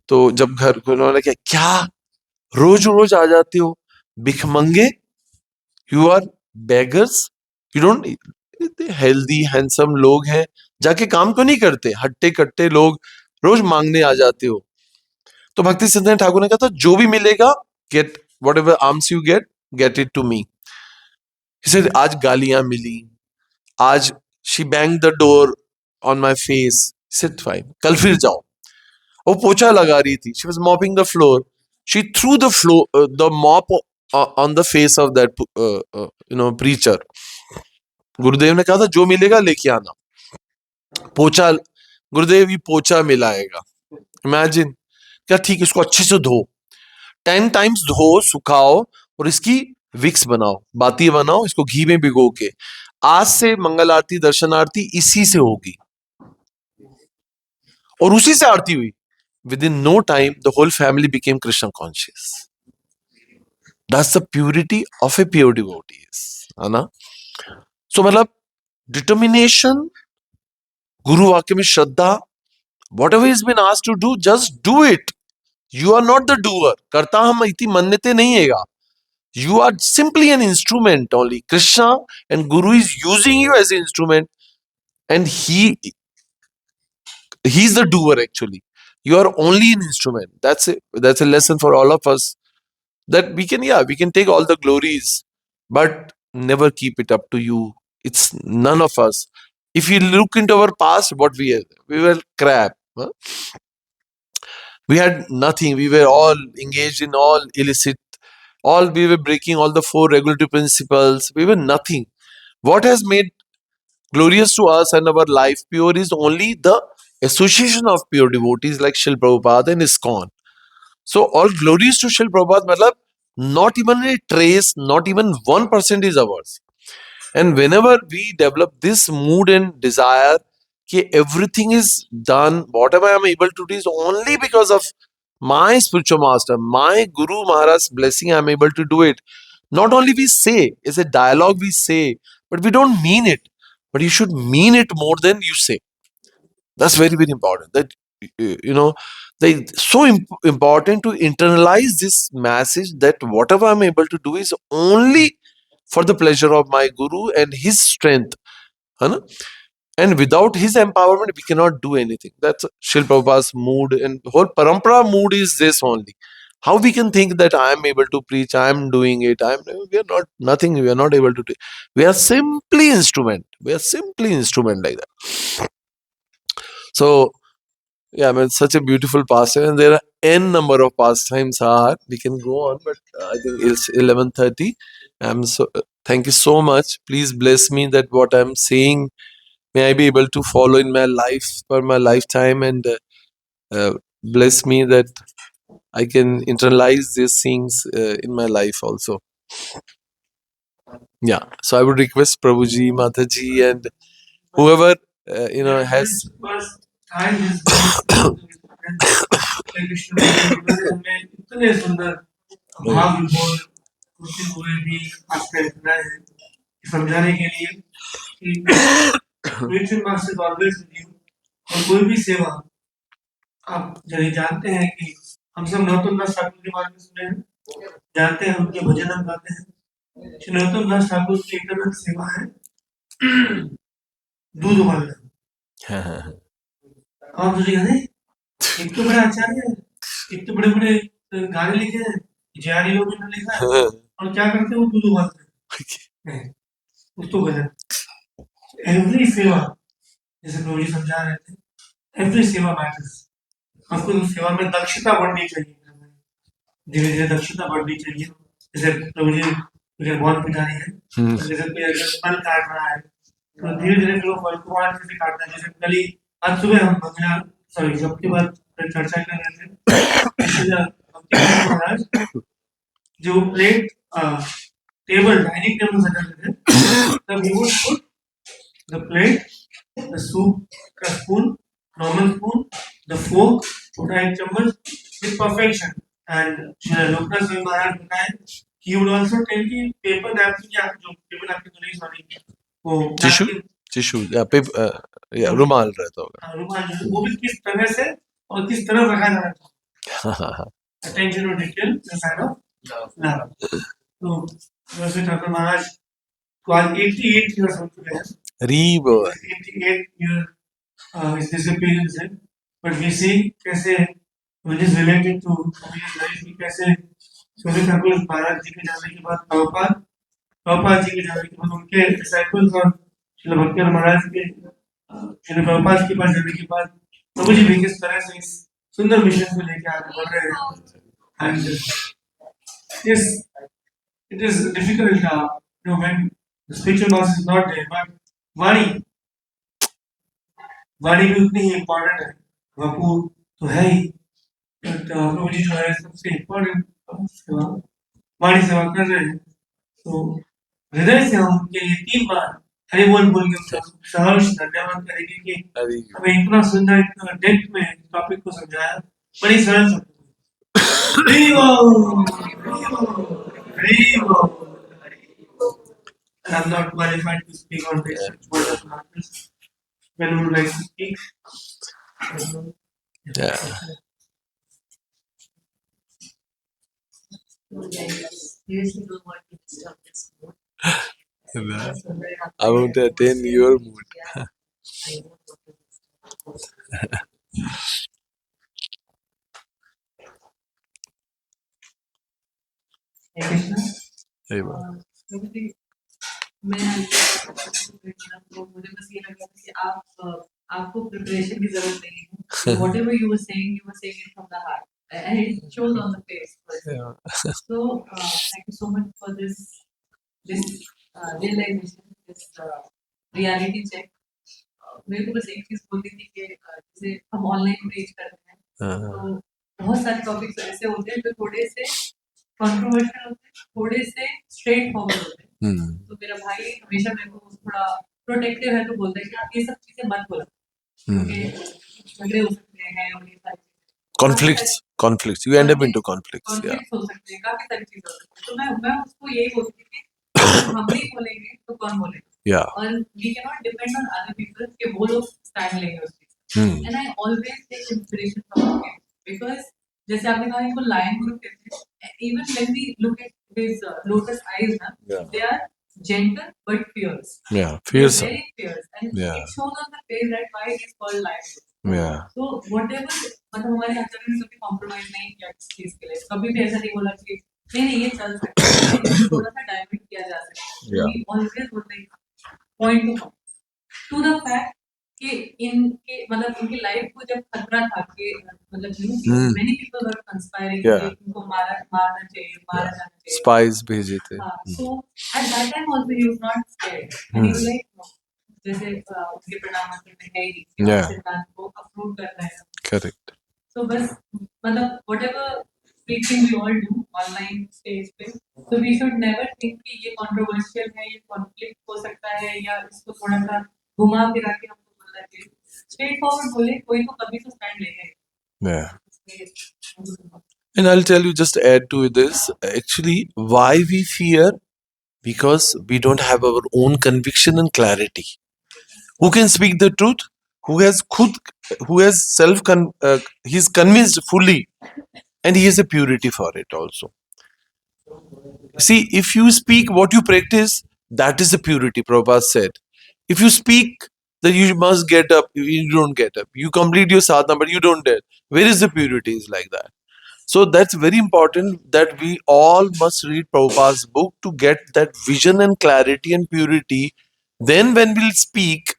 तो जब घर को उन्होंने कहा, क्या रोज रोज आ जाते हो भिखमंगे, you are beggars, you don't, healthy handsome लोग हैं, जाके काम तो नहीं करते, हट्टे कट्टे लोग रोज मांगने आ जाते हो. तो भक्ति सिद्धांत ठाकुर ने कहा था, जो भी मिलेगा, get whatever alms you get it to me. आज गालियां मिली, आज she bang the door on my face. Sit fine, कल फिर जाओ. वो पोछा लगा रही थी, she was mopping the floor, she threw the floor the mop on the face of that preacher. Gurudev ने कहा था जो मिलेगा लेके आना. पोछा, गुरुदेव ये पोछा मिलाएगा. इमेजिन. क्या, ठीक, इसको अच्छे से धो, 10 टाइम्स धो, सुखाओ, और इसकी विक्स बनाओ, बाती बनाओ, इसको घी में भिगो के आज से मंगल आरती दर्शन आरती इसी से होगी, और उसी से आरती हुई। Within no time the whole family became Krishna conscious. That's the purity of a pure devotees, है ना। सो मतलब डिटर्मिनेशन, गुरु वाक्य में श्रद्धा, whatever is been asked to do, just do it. You are not the doer, करता हम इति मन्यते नहीं हैगा। You are simply an instrument only. Krishna and Guru is using you as an instrument, and he's the doer actually. You are only an instrument. That's it. That's a lesson for all of us. That we can, yeah, we can take all the glories, but never keep it up to you. It's none of us. If you look into our past, what we were crap. Huh? We had nothing. We were all engaged in all illicit. All we were breaking all the four regulatory principles. We were nothing. What has made glorious to us and our life pure is only the association of pure devotees like Shil Prabhupada and ISKCON. So all glories to Shil Prabhupada, matlab, not even a trace, not even 1% is ours. And whenever we develop this mood and desire, कि everything is done, whatever I am able to do is only because of my spiritual master, my Guru Maharaj's blessing, I am able to do it. Not only we say, it's a dialogue we say, but we don't mean it. But you should mean it more than you say. That's very, very important. That, you know, it's so important to internalize this message that whatever I'm able to do is only for the pleasure of my Guru and his strength. है ना? And without his empowerment, we cannot do anything. That's Shil Prabhupada's mood, and whole parampara mood is this only. How we can think that I am able to preach, I am doing it, we are not nothing, we are not able to do. We are simply instrument. We are simply instrument like that. So yeah, I mean, it's such a beautiful pastime, and there are n number of pastimes are. We can go on, but I think it's 11:30. I'm so thank you so much. Please bless me that what I'm saying may I be able to follow in my life for my lifetime, and bless me that I can internalize these things in my life also. Yeah. So I would request Prabhuji, Mataji, and whoever has. time has been Krishna भगवान हमें इतने सुंदर भाव विभोर होते हुए भी आपका इतना है समझाने के लिए कि spiritual master is always with you, और कोई भी सेवा आप यदि जानते हैं कि हम सब नरोत्तम दास ठाकुर के बारे में सुने हैं, जानते हैं उनके भजन हम गाते हैं। श्री नरोत्तम दास ठाकुर की एक तरह की सेवा है दूध उबालना। आप सोचेंगे एक तो बड़ा आचार्य है, एक तो बड़े-बड़े गाने लिखे हैं, ज्ञानी लोगों ने लिखा है, और क्या करते हैं वो दूध उबालते हैं। कुछ तो गलत। एवरी सेवा, जैसे प्रभु जी समझा रहे थे, एवरी सेवा मैटर्स। आपको उस सेवा में दक्षता बढ़नी चाहिए। धीरे-धीरे दक्षता बढ़नी चाहिए। जैसे प्रभु जी मुझे बहुत पिटारी है, जैसे कोई अगर फल काट रहा है, तो धीरे-धीरे फिर वो फल को और अच्छे से काटता है। जैसे कल ही आज सुबह हम मंगला सॉरी जब के बाद चर्चा कर रहे थे इसलिए महाराज जो प्लेट टेबल डाइनिंग टेबल सजाते थे तब he would put the plate, the soup का spoon, normal spoon, the fork, छोटा एक चम्मच with perfection, and Shri Loknath Swami Maharaj बताए he would also tell कि पेपर नैपकिन या जो टेबल आपकी तो नहीं सॉरी वो टिश्यू या रुमाल रहता होगा। रुमाल वो भी किस तरह से और किस तरह रखा जाना चाहिए। Attention to detail is a sign of love. तो वैसे ठाकुर महाराज को आज 88 years हो चुके हैं। 88 years is disappearance है, but we see कैसे when is related to his life कि कैसे स्वामी ठाकुर महाराज जी के जाने के बाद प्रभुपाद जी के जाने के बाद उनके disciples और श्रील भक्ति महाराज के श्री प्रभुपाद के पास जाने के बाद प्रभु जी भी किस तरह से इस सुंदर मिशन को लेकर आगे बढ़ रहे हैं। And yes, it is difficult when the spiritual master is not there, but वाणी भी उतनी ही इम्पोर्टेंट है। वपू तो है ही, बट प्रभु जी जो है सबसे इम्पोर्टेंट सेवा वाणी सेवा कर रहे हैं। तो हृदय से हम उनके लिए 3 बार हरी बोल बोल के उसका सहर्ष धन्यवाद करेंगे कि अरे हमें इतना सुंदर इतना डेप्थ में टॉपिक को समझाया बड़ी सरल शब्दों में। हरी बोल, हरी बोल, हरी बोल। I'm not qualified to speak on this. It's word of mouth. When would like to speak? yeah. Seriously don't want to disturb this mood. Yeah. So very happy I want to that- attain your mood. Yeah, I don't want to disturb. Hey Krishna. Hey, wow. क्योंकि मैं तो मुझे बस ये लगा कि आपको preparation की जरूरत नहीं है. Whatever you were saying it from the heart, and it shows on the face. Yeah. So thank you so much for this realization, this reality check. मेरे को बस एक चीज बोलती थी कि जैसे हम ऑनलाइन प्रेज करते हैं तो बहुत सारे टॉपिक्स ऐसे होते हैं जो थोड़े से कंट्रोवर्शियल होते हैं, थोड़े से स्ट्रेट फॉरवर्ड होते हैं. तो मेरा भाई हमेशा मेरे को थोड़ा प्रोटेक्टिव है तो बोलता है कि आप ये सब चीजें मत बोलो क्योंकि झगड़े हो सकते हैं और ये सारी Conflicts. You end up into conflicts. Yeah. Conflict हो सकते हैं, काफी सारी चीजें हो सकती हैं. तो मैं उसको यही बोलती थी कि हम नहीं बोलेंगे तो कौन बोलेगा. Yeah. और we cannot depend on other people कि वो लोग stand लेंगे उस चीज. And I always take inspiration from him because जैसे आपने कहा इनको lion guru कहते हैं. Even when we look at his lotus eyes ना, Yeah. they are gentle but fierce. Yeah. They are Fearsome. very fierce and Yeah. it shows on the face that why he is called lion guru. Yeah. So whatever मतलब हमारे आचार्य ने कभी compromise नहीं किया इस चीज के लिए, कभी भी ऐसा नहीं बोला कि नहीं ये चल सकता है, इसको थोड़ा सा डाइवर्ट किया जा सकता है. Yeah. We always would like point to the fact कि इनके मतलब इनकी लाइफ को जब खतरा था कि मतलब many people were conspiring कि Yeah. इनको मारना जाना चाहिए. Spies भेजे थे. हाँ, so at that time also he was not scared and he was like no. जैसे उनके प्रधानमंत्री ने है ही कि Yeah. सिद्धांत को अप्रूव करना है. Correct. So बस मतलब whatever speaking we all do online stage पे, so we should never think कि ये controversial है, ये conflict हो सकता है या इसको थोड़ा सा घुमा फिरा के हमको बोलना चाहिए. Straight forward बोले कोई तो कभी तो stand लेगा. Yeah. And I'll tell you, just add to this, actually, why we fear, because we don't have our own conviction and clarity. Who can speak the truth? Who has he's convinced fully, and he has a purity for it also. See, if you speak what you practice, that is the purity, Prabhupada said. If you speak that you must get up, you don't get up. You complete your sadhana, but you don't do it. Where is the purity? Is like that. So that's very important that we all must read Prabhupada's book to get that vision and clarity and purity. Then when we'll speak,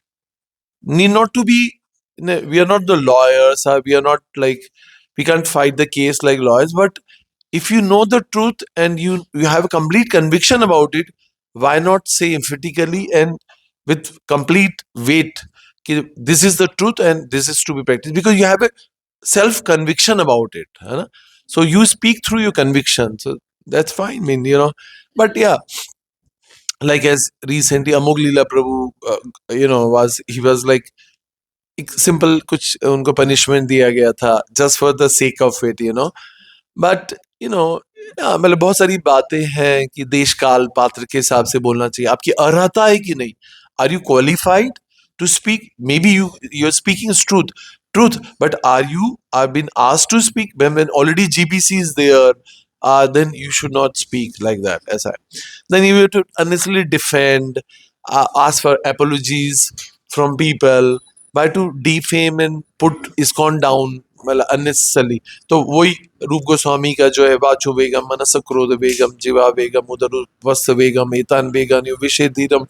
need not to be, we are not the lawyers, we are not like, we can't fight the case like lawyers, but if you know the truth and you have a complete conviction about it, why not say emphatically and with complete weight, कि this is the truth and this is to be practiced, because you have a self conviction about it, है ना? So you speak through your conviction, so that's fine. I mean, but yeah, like as recently Amog Leela Prabhu, he was like, एक simple कुछ उनको punishment दिया गया था just for the sake of it, but मतलब बहुत सारी बातें हैं कि देश काल पात्र के हिसाब से बोलना चाहिए. आपकी अर्हता है कि नहीं, are you qualified to speak? Maybe you are speaking truth, but are been asked to speak when already GBC is there, then you should not speak like that. Then you have to unnecessarily defend, ask for apologies from people, by to defame and put ISKCON down, मतलब unnecessarily. तो वही रूप गोस्वामी का जो है, वाचो वेगम मनस क्रोध वेगम जीवा वेगम उदर वस्त वेगम एतान वेगन यो विषय धीरम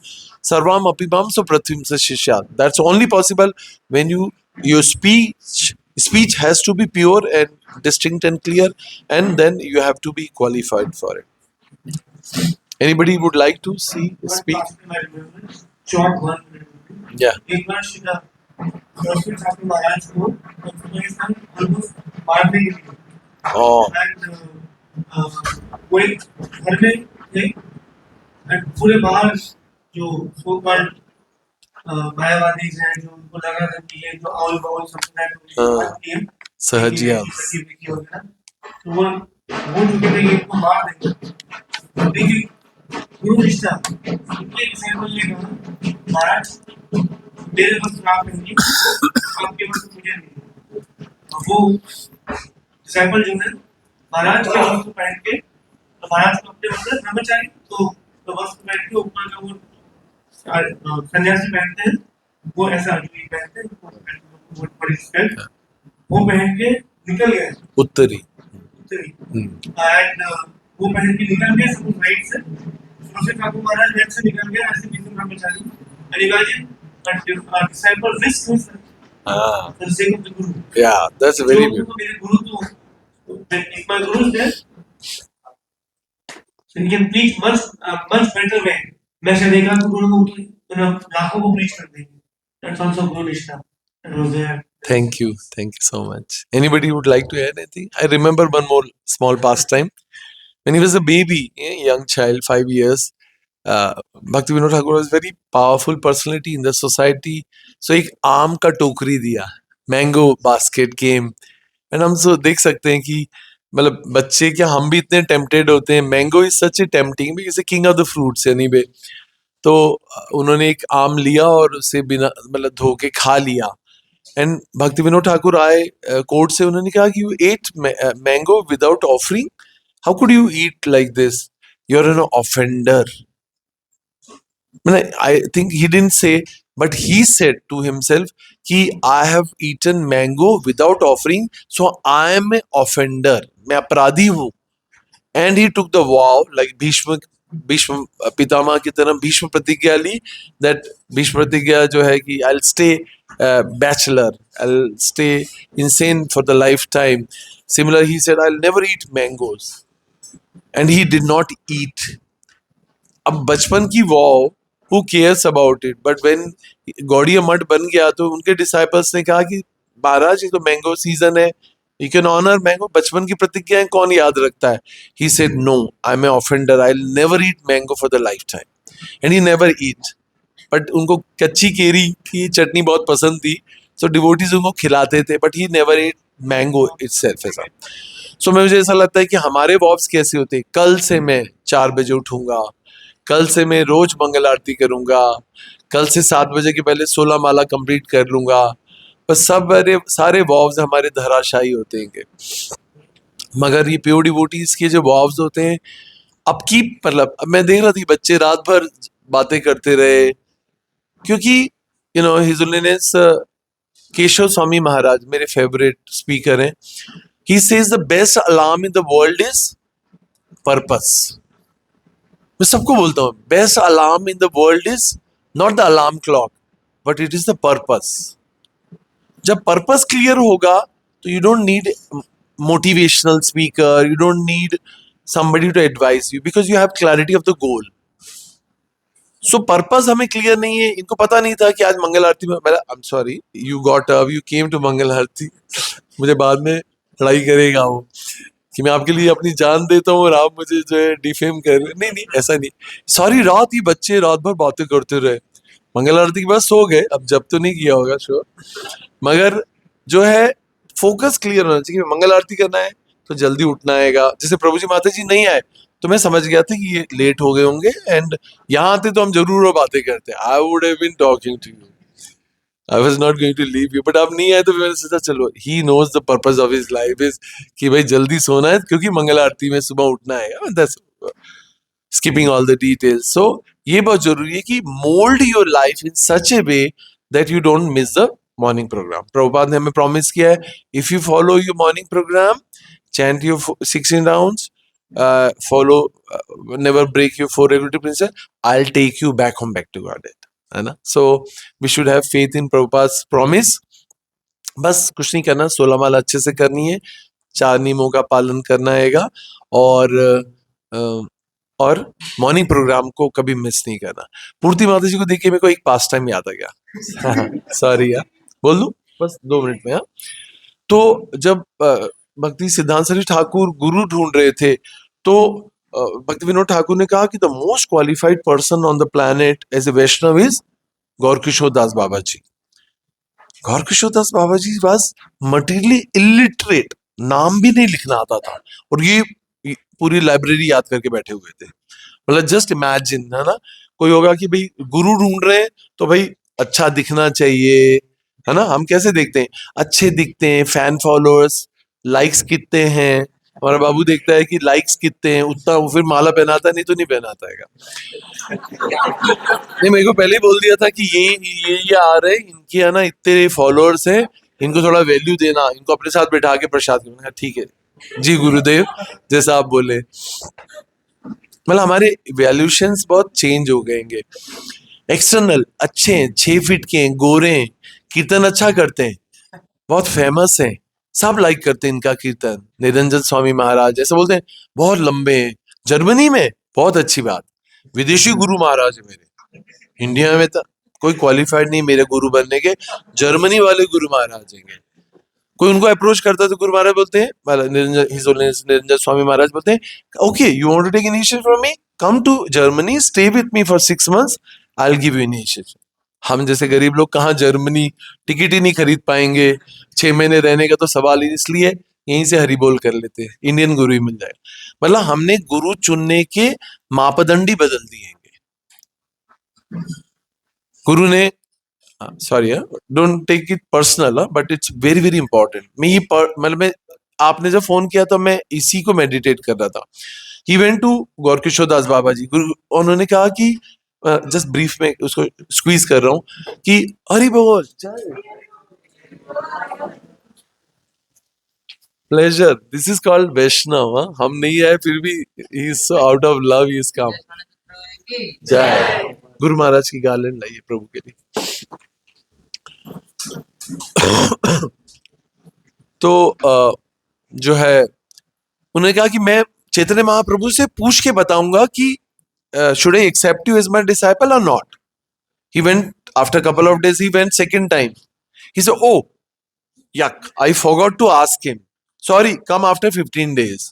सर्वाम अपिमाम सो पृथ्वीम से शिष्या. That's only possible when your speech has to be pure and distinct and clear, and then you have to be qualified for it. Anybody would like to speak? Short 1 minute. Yeah. एक बार सीधा सरस्वती ठाकुर महाराज को Afghanistan almost मारने के लिए, Oh. And वो एक घर में थे एंड पूरे बाहर जो सो कॉल्ड मायावादी हैं जो उनको लगा था कि ये जो ऑल बाउल संप्रदाय हाँ, सहजिया वगैरह, तो वो जो कहते हैं कि इनको मार देंगे। देखिए गुरु निष्ठा उनके एग्जाम्पल ये कहा, महाराज मेरे पास आप नहीं, आपके पास मुझे नहीं। वो डिसाइपल जो है महाराज के वस्त्र पहन के, तो महाराज को अपने वस्त्र ब्रह्मचारी तो वस्त्र पहन के ऊपर का वो सन्यासी पहनते हैं, वो ऐसा जो ये पहनते हैं, वो बड़ी स्कर्ट वो पहन के निकल गए उत्तरी एंड वो पहन के निकल गए सब राइट से, फिर ठाकुर महाराज लेफ्ट से निकल गए ऐसे बीच में ब्रह्मचारी, and imagine a disciple risk his हाँ, for the sake of the guru. yeah, that's very जो beautiful. मेरे गुरु तो if my guru is there, so he can preach much better way. मैं शायद एक लाख गुरु को लाखों को preach कर देंगे. That's also guru निष्ठा. That was there. Thank you so much. Anybody would like to add anything? I remember one more small pastime. When he was a baby, a young child, 5 years, Bhaktivinoda Thakur was very powerful personality in the society. So एक आम का टोकरी दिया, mango basket came, and हम सो देख सकते हैं कि मतलब बच्चे क्या, हम भी इतने टेम्पटेड होते हैं. Mango is such A tempting because king of the fruits anyway. तो उन्होंने एक आम लिया और उसे बिना मतलब धो के खा लिया. एंड भक्ति विनोद ठाकुर आए कोर्ट से, उन्होंने कहा कि you ate mango without offering, how could you eat like this, you are an offender. I think he didn't say, but he said to himself कि I have eaten mango without offering, so I am an offender. मैं अपराधी हूँ. And he took the vow like Bhishma Pitamah की तरह भीष्म प्रतिज्ञा ली, that Bhishma प्रतिज्ञा जो है कि I'll stay bachelor, I'll stay insane for the lifetime. Similar, he said I'll never eat mangoes, and he did not eat. अब बचपन की wow, who cares about it? But when Gaudiya मठ बन गया तो उनके डिसाइपल्स ने कहा कि महाराज ये तो मैंगो सीजन है, you can honor mango. बचपन की प्रतिज्ञाएं कौन याद रखता है? He said no, I'm an offender, I'll never eat mango for the lifetime, and he never eat. But उनको कच्ची केरी की चटनी बहुत पसंद थी, so devotees उनको खिलाते थे, but he never ate mango itself ऐसा. So मुझे ऐसा लगता है कि हमारे वॉब्स कैसे होते हैं, कल से मैं 4 बजे उठूंगा, कल से मैं रोज मंगल आरती करूंगा, कल से 7 बजे के पहले 16 माला कंप्लीट कर लूंगा. बस सब सारे वॉव्स हमारे धराशायी होते हैं. मगर ये प्योर डिवोटीज के जो वॉव्स होते हैं, अब की मतलब अब मैं देख रहा था बच्चे रात भर बातें करते रहे, क्योंकि you know his holiness Keshava Swami Maharaj मेरे फेवरेट स्पीकर हैं. He says the best alarm in the world is purpose. मैं सबको बोलता हूँ, best alarm in the world is not the alarm clock, but it is the purpose. जब purpose clear होगा तो you don't need motivational speaker, you don't need somebody to advise you because you have clarity of the goal. So purpose हमें clear नहीं है. इनको पता नहीं था कि आज मंगल आरती में, I am sorry, you got up, you came to Mangal aarti. मुझे बाद में लड़ाई करेगा वो कि मैं आपके लिए अपनी जान देता हूँ और आप मुझे जो है डिफेम कर रहे. नहीं ऐसा नहीं. सॉरी, रात ही बच्चे रात भर बातें करते रहे, मंगल आरती के बाद सो गए. अब जब तो नहीं किया होगा श्योर, मगर जो है फोकस क्लियर होना चाहिए. मंगल आरती करना है तो जल्दी उठना आएगा. जैसे प्रभु जी माता जी नहीं आए तो मैं समझ गया था कि ये लेट हो गए होंगे, एंड यहाँ आते तो हम जरूर बातें करते. I would have been talking to you, I was not going to leave you, but आप नहीं आए तो मैंने सोचा चलो, he knows the purpose of his life is कि भाई जल्दी सोना है क्योंकि मंगल आरती में सुबह उठना है. That's skipping all the details. So ये बहुत जरूरी है कि mould your life in such a way that you don't miss the morning programme. Prabhupada ने हमें प्रॉमिस किया है, if you follow your morning programme, chant your 16 rounds, follow, never break your 4 regulative principles, I'll take you back home, back to Godhead. है ना? So we should have faith in Prabhupada's promise. बस कुछ नहीं करना, 16 माला अच्छे से करनी है, 4 नियमों का पालन करना हैगा, और मॉर्निंग प्रोग्राम को कभी मिस नहीं करना. पूर्ति माता जी को देख के मेरे को एक पास टाइम याद आ गया. सॉरी यार, बोल दूं बस 2 मिनट में. तो जब भक्ति सिद्धांत सरस्वती ठाकुर गुरु ढूंढ रहे थे, तो भक्ति विनोद ठाकुर ने कहा कि the most qualified person on the planet as a Vaishnava is Gaurakishor Das Baba ji. Gaurakishor Das Baba ji was materially illiterate, नाम भी नहीं लिखना आता था, और ये पूरी लाइब्रेरी याद करके बैठे हुए थे. मतलब जस्ट इमेजिन, है ना, कोई होगा कि भाई गुरु ढूंढ रहे हैं तो भाई अच्छा दिखना चाहिए, है ना. हम कैसे देखते हैं, अच्छे दिखते हैं, फैन फॉलोअर्स, लाइक्स कितने हैं. हमारा बाबू देखता है कि लाइक्स कितने हैं, उतना वो फिर माला पहनाता है, नहीं तो नहीं पहनाता है. नहीं, मेरे को पहले ही बोल दिया था कि ये आ रहे हैं, इनके है ना इतने फॉलोअर्स हैं, इनको थोड़ा वैल्यू देना, इनको अपने साथ बैठा के प्रसाद करना. ठीक है जी गुरुदेव, जैसा आप बोले. मतलब हमारे वैल्यूशंस बहुत चेंज हो गएंगे. एक्सटर्नल अच्छे हैं, 6 फीट के हैं, गोरे हैं, कीर्तन अच्छा करते हैं, बहुत फेमस हैं, सब लाइक करते हैं इनका कीर्तन. निरंजन स्वामी महाराज ऐसे बोलते हैं, बहुत लंबे हैं, जर्मनी में, बहुत अच्छी बात. विदेशी गुरु महाराज है मेरे, इंडिया में तो कोई क्वालिफाइड नहीं मेरे गुरु बनने के, जर्मनी वाले गुरु महाराज हैं. कोई उनको अप्रोच करता है तो गुरु महाराज बोलते हैं, मतलब निरंजन स्वामी महाराज बोलते हैं, okay you want to take initiation from me, come to Germany, stay with me for 6 months, I will give you initiation. हम जैसे गरीब लोग कहाँ जर्मनी टिकट ही नहीं खरीद पाएंगे, 6 महीने रहने का तो सवाल ही, इसलिए यहीं से हरी बोल कर लेते हैं, इंडियन गुरु ही मिल जाए. मतलब हमने गुरु चुनने के मापदंड ही बदल दिए हैं. गुरु ने, sorry, don't take it personal, but it's very very important. मतलब मैं, आपने जब फोन किया तो मैं इसी को मेडिटेट कर रहा था. He went to Gaurkishore Das Baba जी. गुरु उन्होंने कहा कि, जस्ट ब्रीफ में उसको स्क्वीज कर रहा हूँ कि हरि बोल, प्लेजर, दिस इज कॉल्ड वैष्णव. हम नहीं आए फिर भी he is so out of love he is come. जय गुरु महाराज की गार्लैंड लाइए प्रभु के लिए. तो जो है, उन्होंने कहा कि मैं चैतन्य महाप्रभु से पूछ के बताऊंगा कि should I accept you as my disciple or not. He went after couple of days, he went second time. He said, oh yuck, I forgot to ask him, sorry, come after 15 days.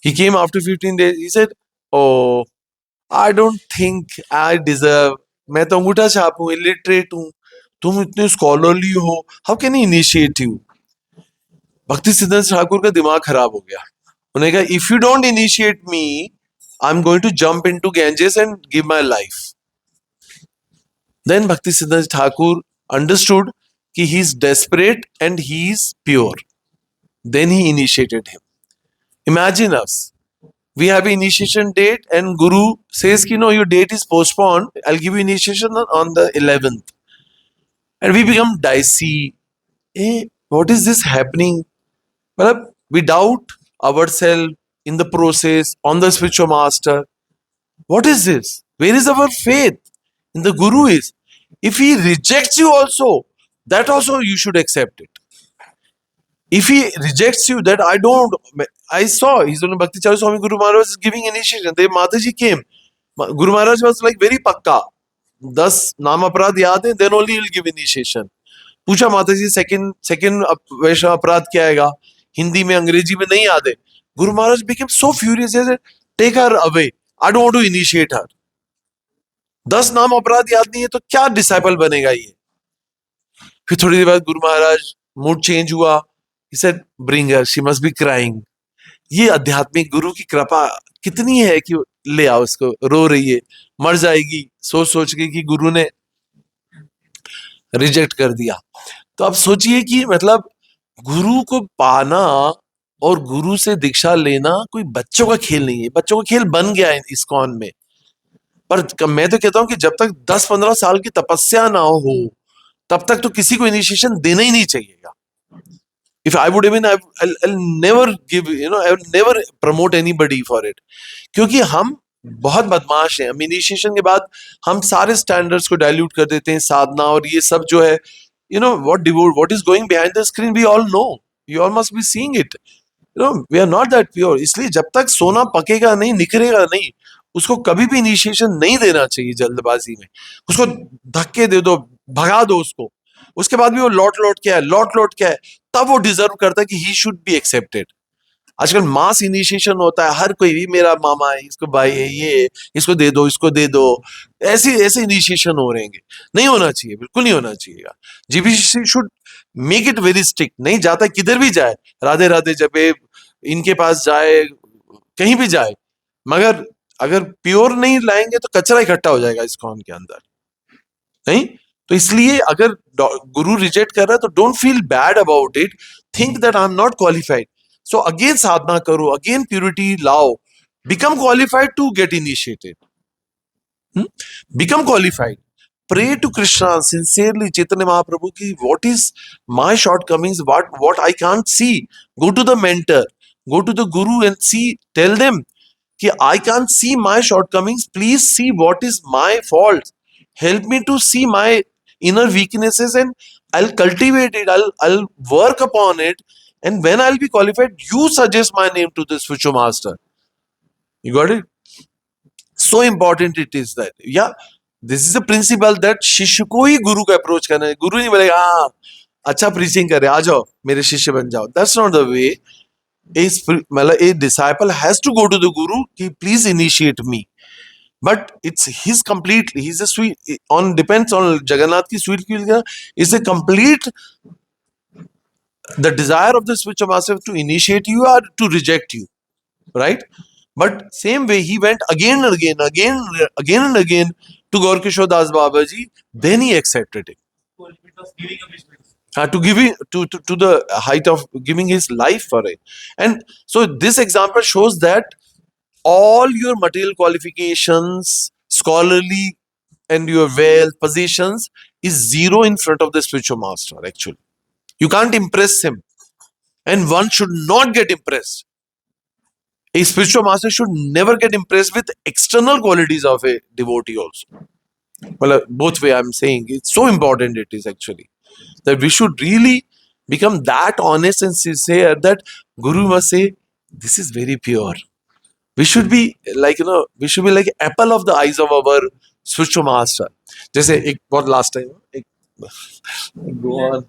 He came after 15 days. He said, oh, I don't think I deserve, मैं तो अंगूठा छाप हूँ, illiterate हूँ, तुम इतने scholarly हो, how can I initiate you. भक्ति सिद्धांत ठाकुर का दिमाग खराब हो गया. उन्होंने कहा, if you don't initiate me, I am going to jump into Ganges and give my life. Then Bhaktisiddhanta Thakur understood कि he is desperate and he is pure. Then he initiated him. Imagine us. We have an initiation date and Guru says, no, your date is postponed. I'll give you initiation on the 11th. And we become dicey. What is this happening? Well, we doubt ourselves in the process, on the spiritual master. What is this? Where is our faith in the Guru is? If he rejects you also, that also you should accept it. If he rejects you, that I saw, he's on Bhakti Charu Swami Guru Maharaj is giving initiation. The Mataji came. Guru Maharaj was like very pakka. 10 नाम अपराध याद है, then only he'll give initiation. पूछा माताजी second वैश्व अपराध क्या आएगा, हिंदी में अंग्रेजी में नहीं याद है. Guru Maharaj became so furious. He said, take her away. I don't want to initiate her. 10 नाम अपराध याद नहीं है तो क्या डिसाइपल बनेगा ये. फिर थोड़ी देर बाद गुरु महाराज मूड चेंज हुआ. He said, bring her, she must be crying. ये आध्यात्मिक गुरु की कृपा कितनी है कि ले आओ इसको, रो रही है, मर जाएगी, सोच के कि गुरु ने रिजेक्ट कर दिया. तो आप सोचिए कि मतलब गुरु को पाना और गुरु से दीक्षा लेना कोई बच्चों का खेल नहीं है. बच्चों का खेल बन गया है इस्कॉन में. पर मैं तो कहता हूं कि जब तक 10-15 साल की तपस्या ना हो, तब तक तो किसी को इनिशिएशन देना ही नहीं चाहिएगा. If I would even, I'll never give, I will never promote anybody for it. क्योंकि हम बहुत बदमाश हैं. हम इनिशिएशन के बाद हम सारे स्टैंडर्ड्स को डाइल्यूट कर देते हैं, साधना और ये सब जो है, what is going behind the screen, we all know. You all must be seeing it. We are not that pure. इसलिए जब तक सोना पकेगा नहीं, निखरेगा नहीं, उसको कभी भी इनिशिएशन नहीं देना चाहिए जल्दबाजी में. उसको धक्के दे दो, भगा दो उसको. उसके बाद भी वो लौट के है, तब वो डिजर्व करता है कि ही शुड बी एक्सेप्टेड. आजकल मास इनिशिएशन होता है, हर कोई भी मेरा मामा है, इसको भाई है, ये है, इसको दे दो, इसको दे दो, ऐसे ऐसे इनिशिएशन हो रहेंगे। नहीं होना चाहिए, बिल्कुल नहीं होना चाहिए। GBC should make it very strict. नहीं जाता किधर भी जाए, राधे राधे जपे, इनके पास जाए, कहीं भी जाए, मगर अगर प्योर नहीं लाएंगे तो कचरा इकट्ठा हो जाएगा इस्कॉन के अंदर। नहीं, तो इसलिए अगर गुरु रिजेक्ट कर रहा है तो don't feel bad about it, think that I am not qualified, so again साधना करो, अगेन प्यूरिटी लाओ, become qualified to get initiated. Become qualified. Pray to Krishna sincerely, Chaitanya Mahaprabhu ki what is my shortcomings, what I can't see. Go to the mentor, go to the guru and see, tell them कि I can't see my shortcomings, please see what is my fault, help me to see my inner weaknesses and I'll cultivate it, I'll work upon it, and when I'll be qualified, you suggest my name to the spiritual master. You got it? So important it is that, yeah, this is a principle that शिष्य को ही गुरु का approach करना है। गुरु नहीं बोलेगा हाँ अच्छा preaching करे, आ जाओ मेरे शिष्य बन जाओ। That's not the way. मतलब a disciple has to go to the guru कि please initiate me, but it's his completely, he's a sweet on, depends on Jagannath की sweet feel is a complete, the desire of the spiritual master to initiate you or to reject you, right? But same way he went again and again to Gaur Kishore Das Babaji, then he accepted it. It was giving up his place. To give it to the height of giving his life for it. And so this example shows that all your material qualifications, scholarly and your wealth, positions is zero in front of the spiritual master actually. You can't impress him, and one should not get impressed. A spiritual master should never get impressed with external qualities of a devotee also. Well, both way I'm saying, it's so important it is actually, that we should really become that honest and sincere that Guru must say, this is very pure. We should be like, we should be like apple of the eyes of our spiritual master. जैसे एक बहुत last time, go on.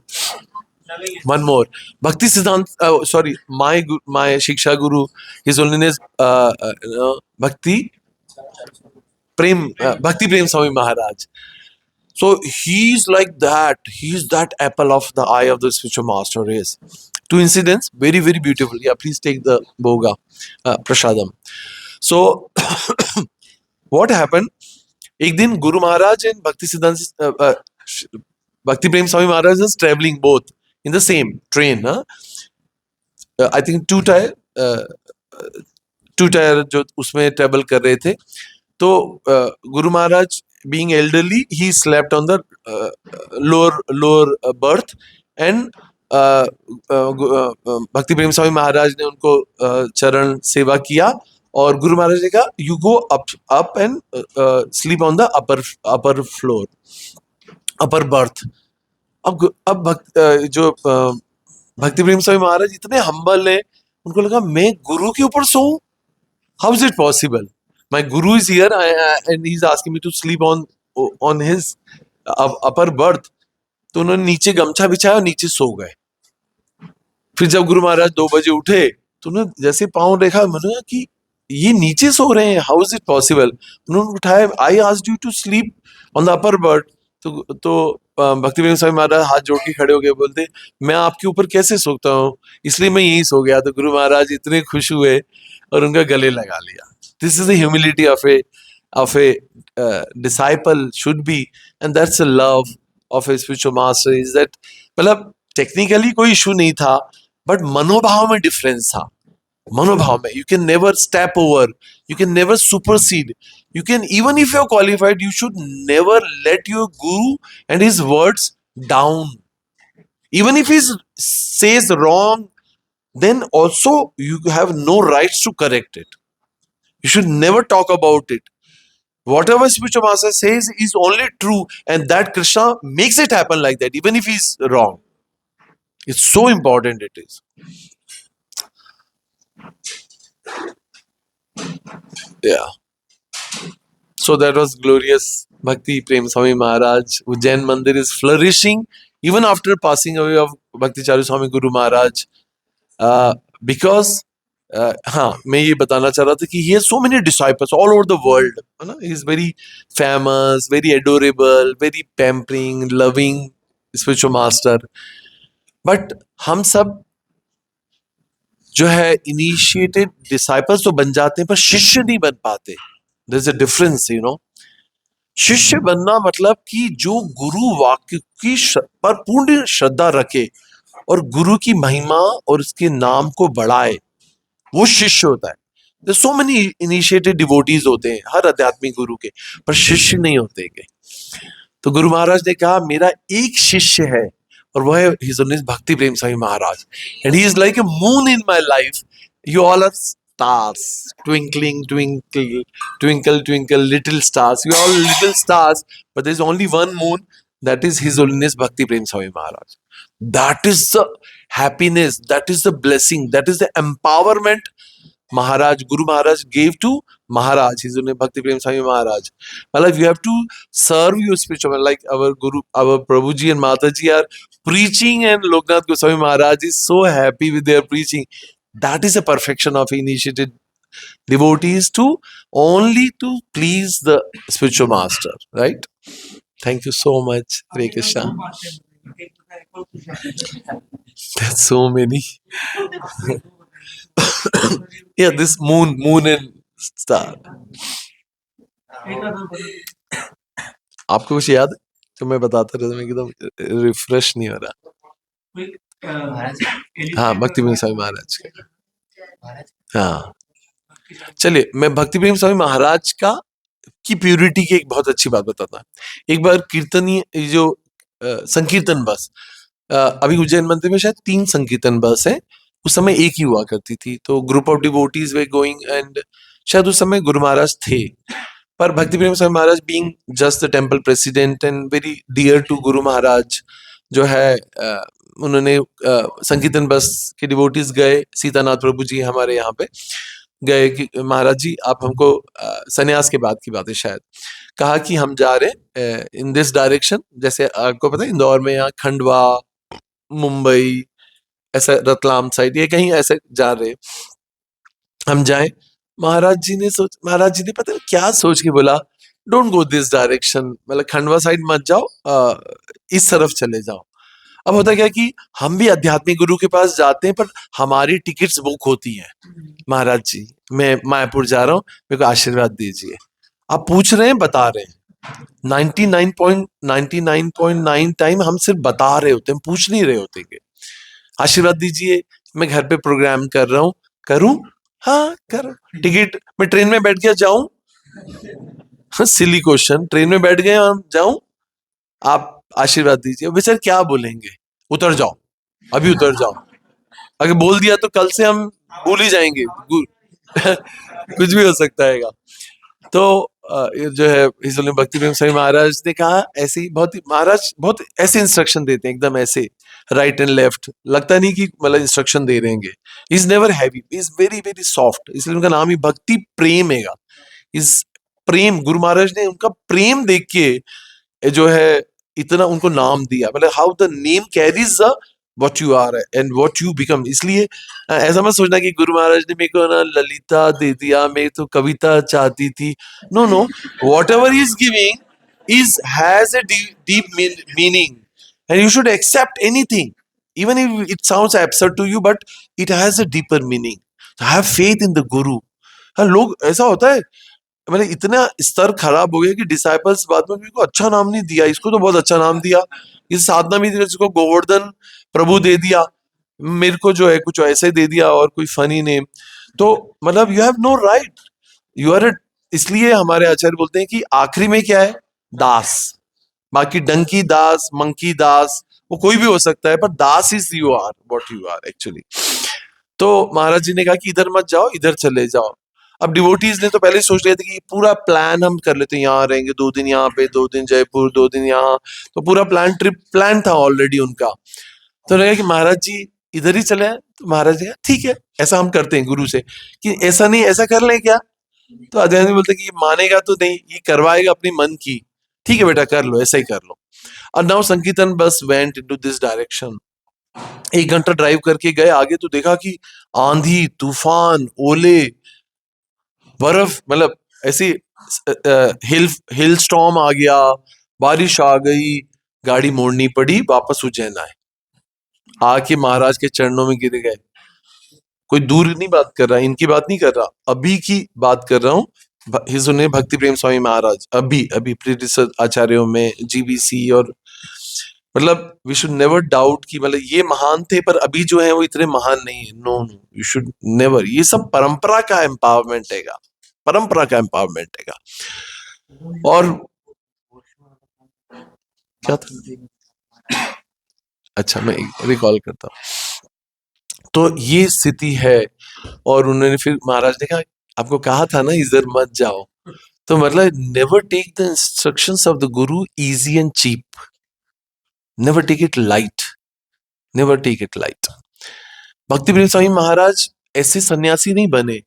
One more. Bhakti Siddhant, sorry, my Shiksha Guru, His Holiness Bhakti Prem Swami Maharaj. So he's like that. He's that apple of the eye of the spiritual master is. Two incidents, very, very beautiful. Yeah, please take the Bhoga, Prasadam. So, what happened? एक दिन Guru Maharaj and Bhakti Siddhant, Bhakti Prem Swami Maharaj is traveling both in the same train. I think two tier जो उसमें travel कर रहे थे, तो Guru Maharaj being elderly, he slept on the lower berth, and भक्ति प्रेम स्वामी महाराज ने उनको चरण सेवा किया, और गुरु महाराज ने कहा you go up and sleep on the upper floor, upper berth. अब जो भक्ति प्रेम स्वामी महाराज इतने हम्बल है, उनको लगा मैं गुरु के ऊपर सोऊं, how is it possible, my guru is here and he is asking me to sleep on his upper berth. तो उन्होंने नीचे गमछा बिछाया और नीचे सो गए। फिर जब गुरु महाराज 2 बजे उठे तो उन्होंने जैसे पाँव देखा, मैंने कि ये नीचे सो रहे हैं, हाउ इज इट पॉसिबल। उन्होंने उठाया, I asked you to sleep on the upper berth. तो भक्ति प्रेम स्वामी महाराज हाथ जोड़ के खड़े हो गए, बोलते मैं आपके ऊपर कैसे सोता हूँ, इसलिए मैं यही सो गया। तो गुरु महाराज इतने खुश हुए और उनका गले लगा लिया। This is the humility of a disciple should be, and that's a love of A spiritual master, is that मतलब टेक्निकली कोई इशू नहीं था, बट मनोभाव में डिफरेंस था। मनोभाव में, you can never step over, you can never supersede, you can, even if you're qualified, you should never let your guru and his words down. Even if he says wrong, then also you have no rights to correct it. You should never talk about it. Whatever spiritual master says is only true, and that Krishna makes it happen like that, even if he's wrong. It's so important it is. Yeah. So that was glorious. Bhakti Prem Swami Maharaj. Ujjain Mandir is flourishing even after passing away of Bhakti Charu Swami Guru Maharaj, because हाँ, मैं ये बताना चाह रहा था कि he has so many disciples all over the world, है ना? He is very famous, very adorable, very pampering, loving spiritual master. But हम सब जो है इनिशिएटेड डिसाइपल्स तो बन जाते हैं पर शिष्य नहीं बन पाते. There is a difference, you know. शिष्य बनना मतलब कि जो गुरु वाक्य की पर पूर्ण श्रद्धा रखे और गुरु की महिमा और उसके नाम को बढ़ाए, वो शिष्य होता है. There's so many initiated devotees होते हैं हर आध्यात्मिक गुरु के, पर शिष्य नहीं होते के. तो गुरु महाराज ने कहा मेरा एक शिष्य है और वह है His Holiness भक्ति प्रेम स्वामी महाराज. And he is like a moon in my life. You all are stars, twinkling, twinkle, twinkle, twinkle, little stars. You are all little stars, but there is only one moon. That is His Holiness Bhakti Prem Swami Maharaj. That is the happiness. That is the blessing. That is the empowerment Maharaj, Guru Maharaj gave to Maharaj, His Holiness Bhakti Prem Swami Maharaj. Well, you have to serve your spiritual, like our Guru, our Prabhuji and Mataji are preaching, and Loknath Goswami Maharaj is so happy with their preaching. That is a perfection of initiated devotees to only to please the spiritual master, right? Thank you so much, Hare Krishna. There's so many. Yeah, this moon and star. आपको कुछ याद है जो मैं बताता रहता, मैं एकदम रिफ्रेश नहीं हो रहा. हाँ, भक्ति प्रेम स्वामी महाराज का. हाँ, चलिए मैं भक्ति प्रेम स्वामी महाराज का की प्यूरिटी की एक बहुत अच्छी बात बताता. एक बार कीर्तनीय जो संकीर्तन बस, अभी उज्जैन मंदिर में शायद 3 संकीर्तन बस है, उस समय एक ही हुआ करती थी. तो group of devotees were going and शायद उस समय गुरु महाराज थे, पर Bhakti Prema Swami Maharaj being just the temple president and very dear to Guru Maharaj जो है, उन्होंने संकीर्तन बस के डिवोटीज गए. सीतानाथ प्रभु जी हमारे यहाँ पे गए कि महाराज जी आप हमको, सन्यास के बाद की बात है शायद, कहा कि हम जा रहे इन दिस डायरेक्शन. जैसे आपको पता है इंदौर में यहाँ खंडवा, मुंबई, ऐसा रतलाम साइड, ये कहीं ऐसे जा रहे, हम जाएं. महाराज जी ने पता है क्या सोच के बोला, डोंट गो दिस डायरेक्शन, मतलब खंडवा साइड मत जाओ, इस तरफ चले जाओ. अब होता क्या कि हम भी आध्यात्मिक गुरु के पास जाते हैं पर हमारी टिकट्स बुक होती हैं. महाराज जी मैं मायापुर जा रहा हूँ, मेरे को आशीर्वाद दीजिए. आप पूछ रहे हैं, बता रहे हैं. 99.99.9 टाइम हम सिर्फ बता रहे होते हैं, पूछ नहीं रहे होते कि आशीर्वाद दीजिए, मैं घर पे प्रोग्राम कर रहा हूँ, करूं? हाँ करो. टिकट, मैं ट्रेन में बैठ गया, जाऊं? Silly question. ट्रेन में बैठ गए हम, जाऊं? आप आशीर्वाद दीजिए. बेचारे क्या बोलेंगे, उतर जाओ, अभी उतर जाओ. अगर बोल दिया तो कल से हम भूल ही जाएंगे. कुछ भी हो सकता है. तो ये जो है हिज होलिनेस भक्ति प्रेम स्वामी महाराज ने कहा ऐसे ही, महाराज बहुत ऐसे इंस्ट्रक्शन देते हैं, एकदम ऐसे राइट एंड लेफ्ट, लगता नहीं कि मतलब इंस्ट्रक्शन दे रहेंगे. Is never heavy, is very very soft, इसलिए उनका नाम ही भक्ति प्रेम है. इस प्रेम, गुरु महाराज ने उनका प्रेम देख के जो है इतना उनको नाम दिया. मतलब how the name carries the what you are and what you become. इसलिए ऐसा मत सोचना कि गुरु महाराज ने मेरे को ना ललिता दे दिया, मैं तो कविता चाहती थी. No no, whatever he is giving is has a deep meaning and you should accept anything even if it sounds absurd to you, but it has a deeper meaning. So have faith in the guru. हाँ, लोग ऐसा होता है, मतलब इतना स्तर खराब हो गया कि डिसाइपल्स बाद में मेरे को अच्छा नाम नहीं दिया, इसको तो बहुत अच्छा नाम दिया, इस साधना भी इसको गोवर्धन प्रभु दे दिया, मेरे को जो है कुछ ऐसे दे दिया और कोई फनी नेम. तो मतलब you have no right, you are. इसलिए हमारे आचार्य बोलते हैं कि आखिरी में क्या है, दास. बाकी डंकी दास, मंकी दास, वो कोई भी हो सकता है, पर दास is you are what you are actually. तो महाराज जी ने कहा कि इधर मत जाओ, इधर चले जाओ. अब डिवोटीज ने तो पहले ही सोच लिया था कि पूरा प्लान हम कर लेते हैं, यहाँ रहेंगे 2 दिन, यहाँ पे 2 दिन जयपुर, 2 दिन यहाँ, तो पूरा ट्रिप प्लान था ऑलरेडी उनका. तो लगा कि महाराज जी इधर ही चले आए. तो महाराज जी ठीक है, ऐसा हम करते हैं गुरु से कि ऐसा नहीं, ऐसा कर लें क्या. तो अध्ययन बोलते कि ये मानेगा तो नहीं, ये करवाएगा अपनी मन की. ठीक है बेटा कर लो, ऐसा ही कर लो. और नाउ संकीर्तन बस वेंट इनटू दिस डायरेक्शन. 1 घंटा ड्राइव करके गए आगे तो देखा कि आंधी, तूफान, ओले, बर्फ, मतलब ऐसी हिल स्टॉर्म आ गया, बारिश आ गई, गाड़ी मोड़नी पड़ी, वापस उज्जैन आए, आके महाराज के चरणों में गिर गए। कोई दूर नहीं बात कर रहा, इनकी बात नहीं कर रहा, अभी की बात कर रहा हूँ। सुने भक्ति प्रेम स्वामी महाराज अभी अभी प्रीडिसर आचार्यों में जीबीसी, और मतलब वी शुड नेवर डाउट कि मतलब ये महान थे पर अभी जो है वो इतने महान नहीं है। No no, you should never. ये सब परंपरा का एम्पावरमेंट हैगा, परंपरा का एम्पावरमेंट हैगा। और क्या था, अच्छा मैं रिकॉल करता हूँ। तो ये स्थिति है, और उन्होंने फिर महाराज ने कहा आपको कहा था ना इधर मत जाओ। तो मतलब never take the instructions of the guru easy and cheap, never take it light, never take it light. Bhakti Prema Swami महाराज ऐसे सन्यासी नहीं बने।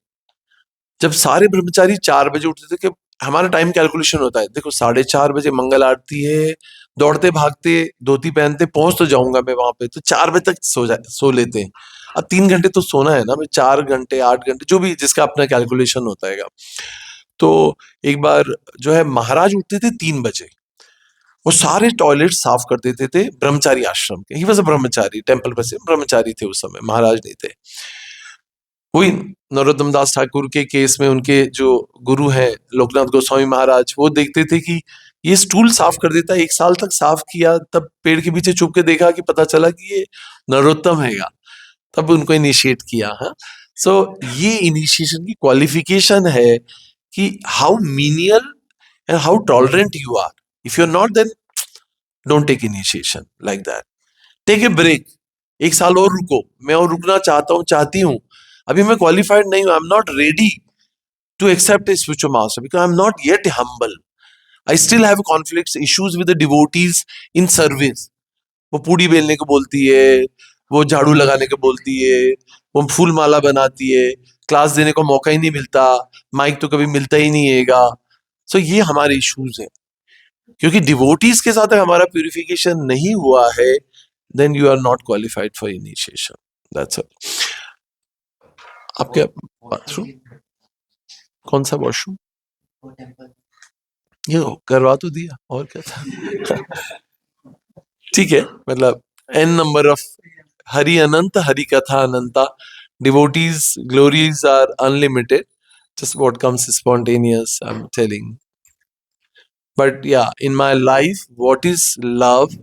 जब सारे ब्रह्मचारी 4 बजे उठते थे, कि हमारा टाइम कैलकुलेशन होता है, देखो 4:30 बजे मंगल आरती है, दौड़ते भागते धोती पहनते पहुंच तो जाऊंगा मैं वहां पे, तो 4 बजे तक सो लेते हैं। अब 3 घंटे तो सोना है ना, मैं 4 घंटे 8 घंटे जो भी जिसका अपना कैलकुलेशन होता है। तो एक बार जो है महाराज उठते थे 3 बजे, वो सारे टॉयलेट साफ कर देते थे ब्रह्मचारी आश्रम के। He was a Brahmachari, temple पर से ब्रह्मचारी थे उस समय, महाराज नहीं थे। वही नरोत्तम दास ठाकुर के केस में उनके जो गुरु हैं लोकनाथ गोस्वामी महाराज, वो देखते थे कि ये स्टूल साफ कर देता है, 1 साल तक साफ किया, तब पेड़ के पीछे छुप के देखा कि पता चला कि ये नरोत्तम हैगा, तब उनको इनिशिएट किया। हाँ, सो ये इनिशिएशन की क्वालिफिकेशन है कि how menial and how tolerant you are. If you are not, then don't take initiation like that, take a break, 1 साल और रुको। मैं और रुकना चाहता हूँ, चाहती हूँ, अभी मैं क्वालिफाइड नहीं हूँ, आई am not ready to accept a spiritual master because I'm not yet humble. I still have conflicts, issues with the devotees in service. वो पूड़ी बेलने को बोलती है, वो झाड़ू लगाने को बोलती है, वो फूल माला बनाती है, क्लास देने को मौका ही नहीं मिलता, माइक तो कभी मिलता ही नहीं हैगा। सो ये हमारे इश्यूज हैं, क्योंकि डिवोटीज के साथ हमारा प्यूरिफिकेशन नहीं हुआ है, then you are not qualified for initiation. That's it. आपके बाथरूम कौन सा वॉशरूम? ये करवा तो दिया, और क्या था। ठीक है, मतलब n नंबर ऑफ हरि अनंत, हरि कथा अनंता, devotees glories are unlimited, just what comes spontaneous, I'm telling. But yeah, in my life, what is love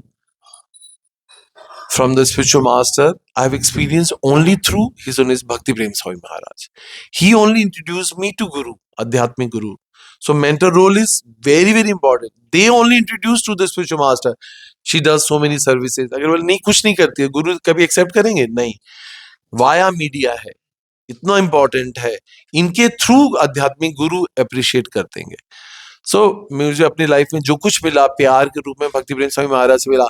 from the spiritual master, I have experienced only through His Holiness Bhakti Prem Swami Maharaj. He only introduced me to Guru, Adhyatmic Guru. So mentor role is very, very important. They only introduced to the spiritual master. She does so many services. अगर वो नहीं कुछ नहीं करती है, गुरु कभी accept करेंगे? नहीं। वाया मीडिया है, इतना इंपॉर्टेंट है, इनके थ्रू आध्यात्मिक गुरु अप्रिशिएट कर देंगे। सो मुझे अपनी लाइफ में जो कुछ मिला प्यार के रूप में भक्ति प्रेम स्वामी महाराज से मिला,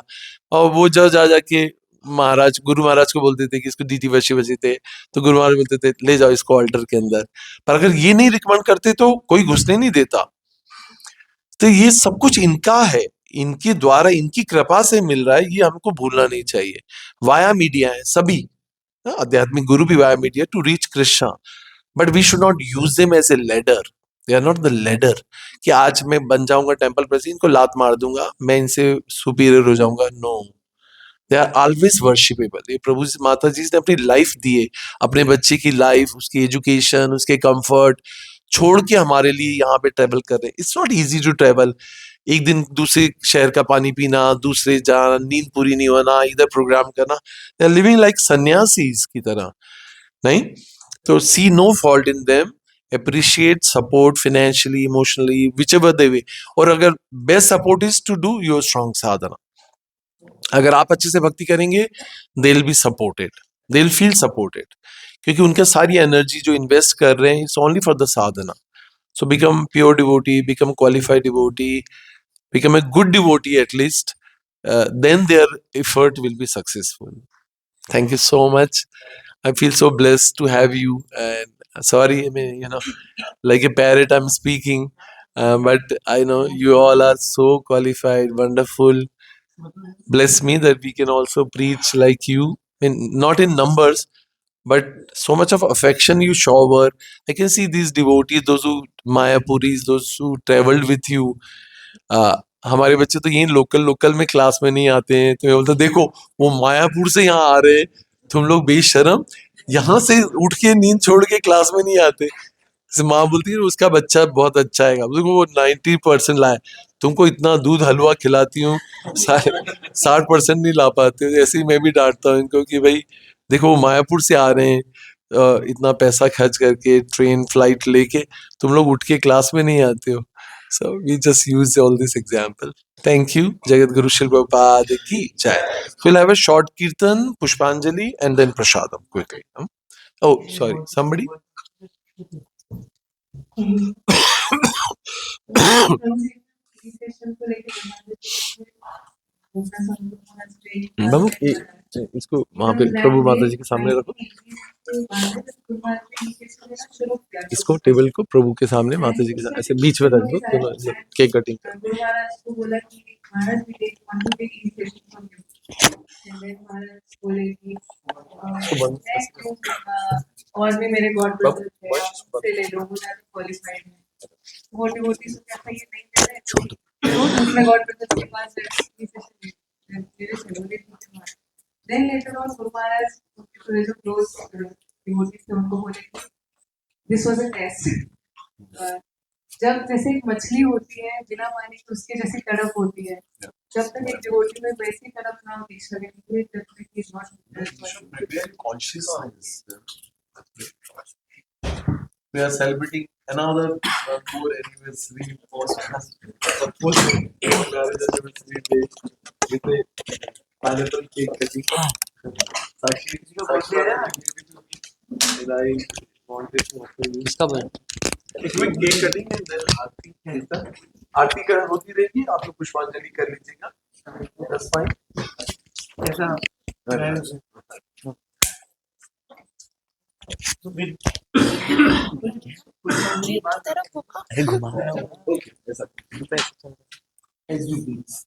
और वो जा जाके महाराज गुरु महाराज को बोलते थे कि इसको दीदी बची बची थे, तो गुरु महाराज बोलते थे ले जाओ इसको ऑल्टर के अंदर। पर अगर ये नहीं रिकमेंड करते तो कोई घुसने नहीं देता। तो ये सब कुछ इनका है, इनके द्वारा, इनकी कृपा से मिल रहा है, ये हमको भूलना नहीं चाहिए। वाया मीडिया है सभी, आध्यात्मिक गुरु भी via media to reach Krishna, but we should not use them as a ladder. They are not the ladder कि आज मैं बन जाऊंगा टेम्पल प्रेसिडेंट, इनको लात मार दूंगा, मैं इनसे सुपीरियर हो जाऊंगा। No, they are always worshipable. ये प्रभु माता जी ने अपनी लाइफ दी है, अपने बच्चे की लाइफ, उसकी एजुकेशन, उसके कंफर्ट छोड़ के हमारे लिए यहाँ पे ट्रेवल कर रहे हैं। It's not easy to travel. एक दिन दूसरे शहर का पानी पीना, दूसरे जाना, नींद पूरी नहीं होना, इधर प्रोग्राम करना, they are living like sannyasis की तरह। नहीं तो see no fault in them, appreciate, support financially, emotionally, whichever they way. और अगर best support is to do your strong sadhana. अगर आप अच्छे से भक्ति करेंगे, they will be supported, they will feel supported, क्योंकि उनका सारी एनर्जी जो इन्वेस्ट कर रहे हैं it's only for the sadhana. So become pure devotee, become qualified devotee, become a good devotee at least, then their effort will be successful. Thank you so much. I feel so blessed to have you. And sorry, I mean, like a parrot, I'm speaking, but I know you all are so qualified, wonderful. Bless me that we can also preach like you not in numbers, but so much of affection you show over. I can see these devotees, those who Mayapuris, those who traveled with you. हमारे बच्चे तो यही local में class में नहीं आते हैं, तो मैं बोलता देखो वो मायापुर से यहाँ आ रहे हैं, तुम लोग बेशरम यहाँ से उठ के नींद छोड़ के क्लास में नहीं आते। जैसे माँ बोलती है उसका बच्चा बहुत अच्छा है, देखो वो 90% लाए, तुमको इतना दूध हलवा खिलाती हूँ 60% नहीं ला पाते। ऐसे ही मैं भी डांटता हूँ इनको कि भाई देखो वो मायापुर से आ रहे हैं, इतना पैसा खर्च करके ट्रेन फ्लाइट लेके, तुम लोग उठ के क्लास में नहीं आते हो। So we just use all this example. Thank you. Jagat Guru Shri Prabhupada ki jai. We'll have a short kirtan, Pushpanjali, and then Prasadam quickly. Oh, sorry. Somebody? बाबू इसको वहाँ पे प्रभु माता जी के सामने रखो, इसको टेबल को प्रभु के सामने माता जी के सामने ऐसे बीच में रख दो, दोनों केक कटिंग कर। गुरु महाराज को बोला कि महाराज भी take one to take initiative from you, and then Maharaj बोले कि और भी मेरे गॉड ब्रदर थे, से ले लो, वो ज्यादा क्वालिफाइड है। मोटी मोटी से क्या ये नहीं दे रहे, अपने गॉड ब्रदर के पास मेरे से बोले देन लेटर ऑन गुरु महाराज जो क्लोज डिवोटीज थे उनको बोले कि दिस वाज अ टेस्ट। जब जैसे एक मछली होती है बिना पानी के उसके जैसी तड़प होती है, जब तक एक डिवोटी में वैसी तड़प ना हो दीक्षा के लिए, तब तक ही not Conscious. We are celebrating another more anniversary post marriage anniversary day with a pineapple cake cutting. Sakshi, and I wanted to offer you इसका बन a quick cake cutting and then Aarti kirtan. आरती कर होती रहेगी, आप लोग पुष्पांजलि कर लीजिएगा। That's fine. ऐसा अरे घुमा Okay, ऐसा as you please.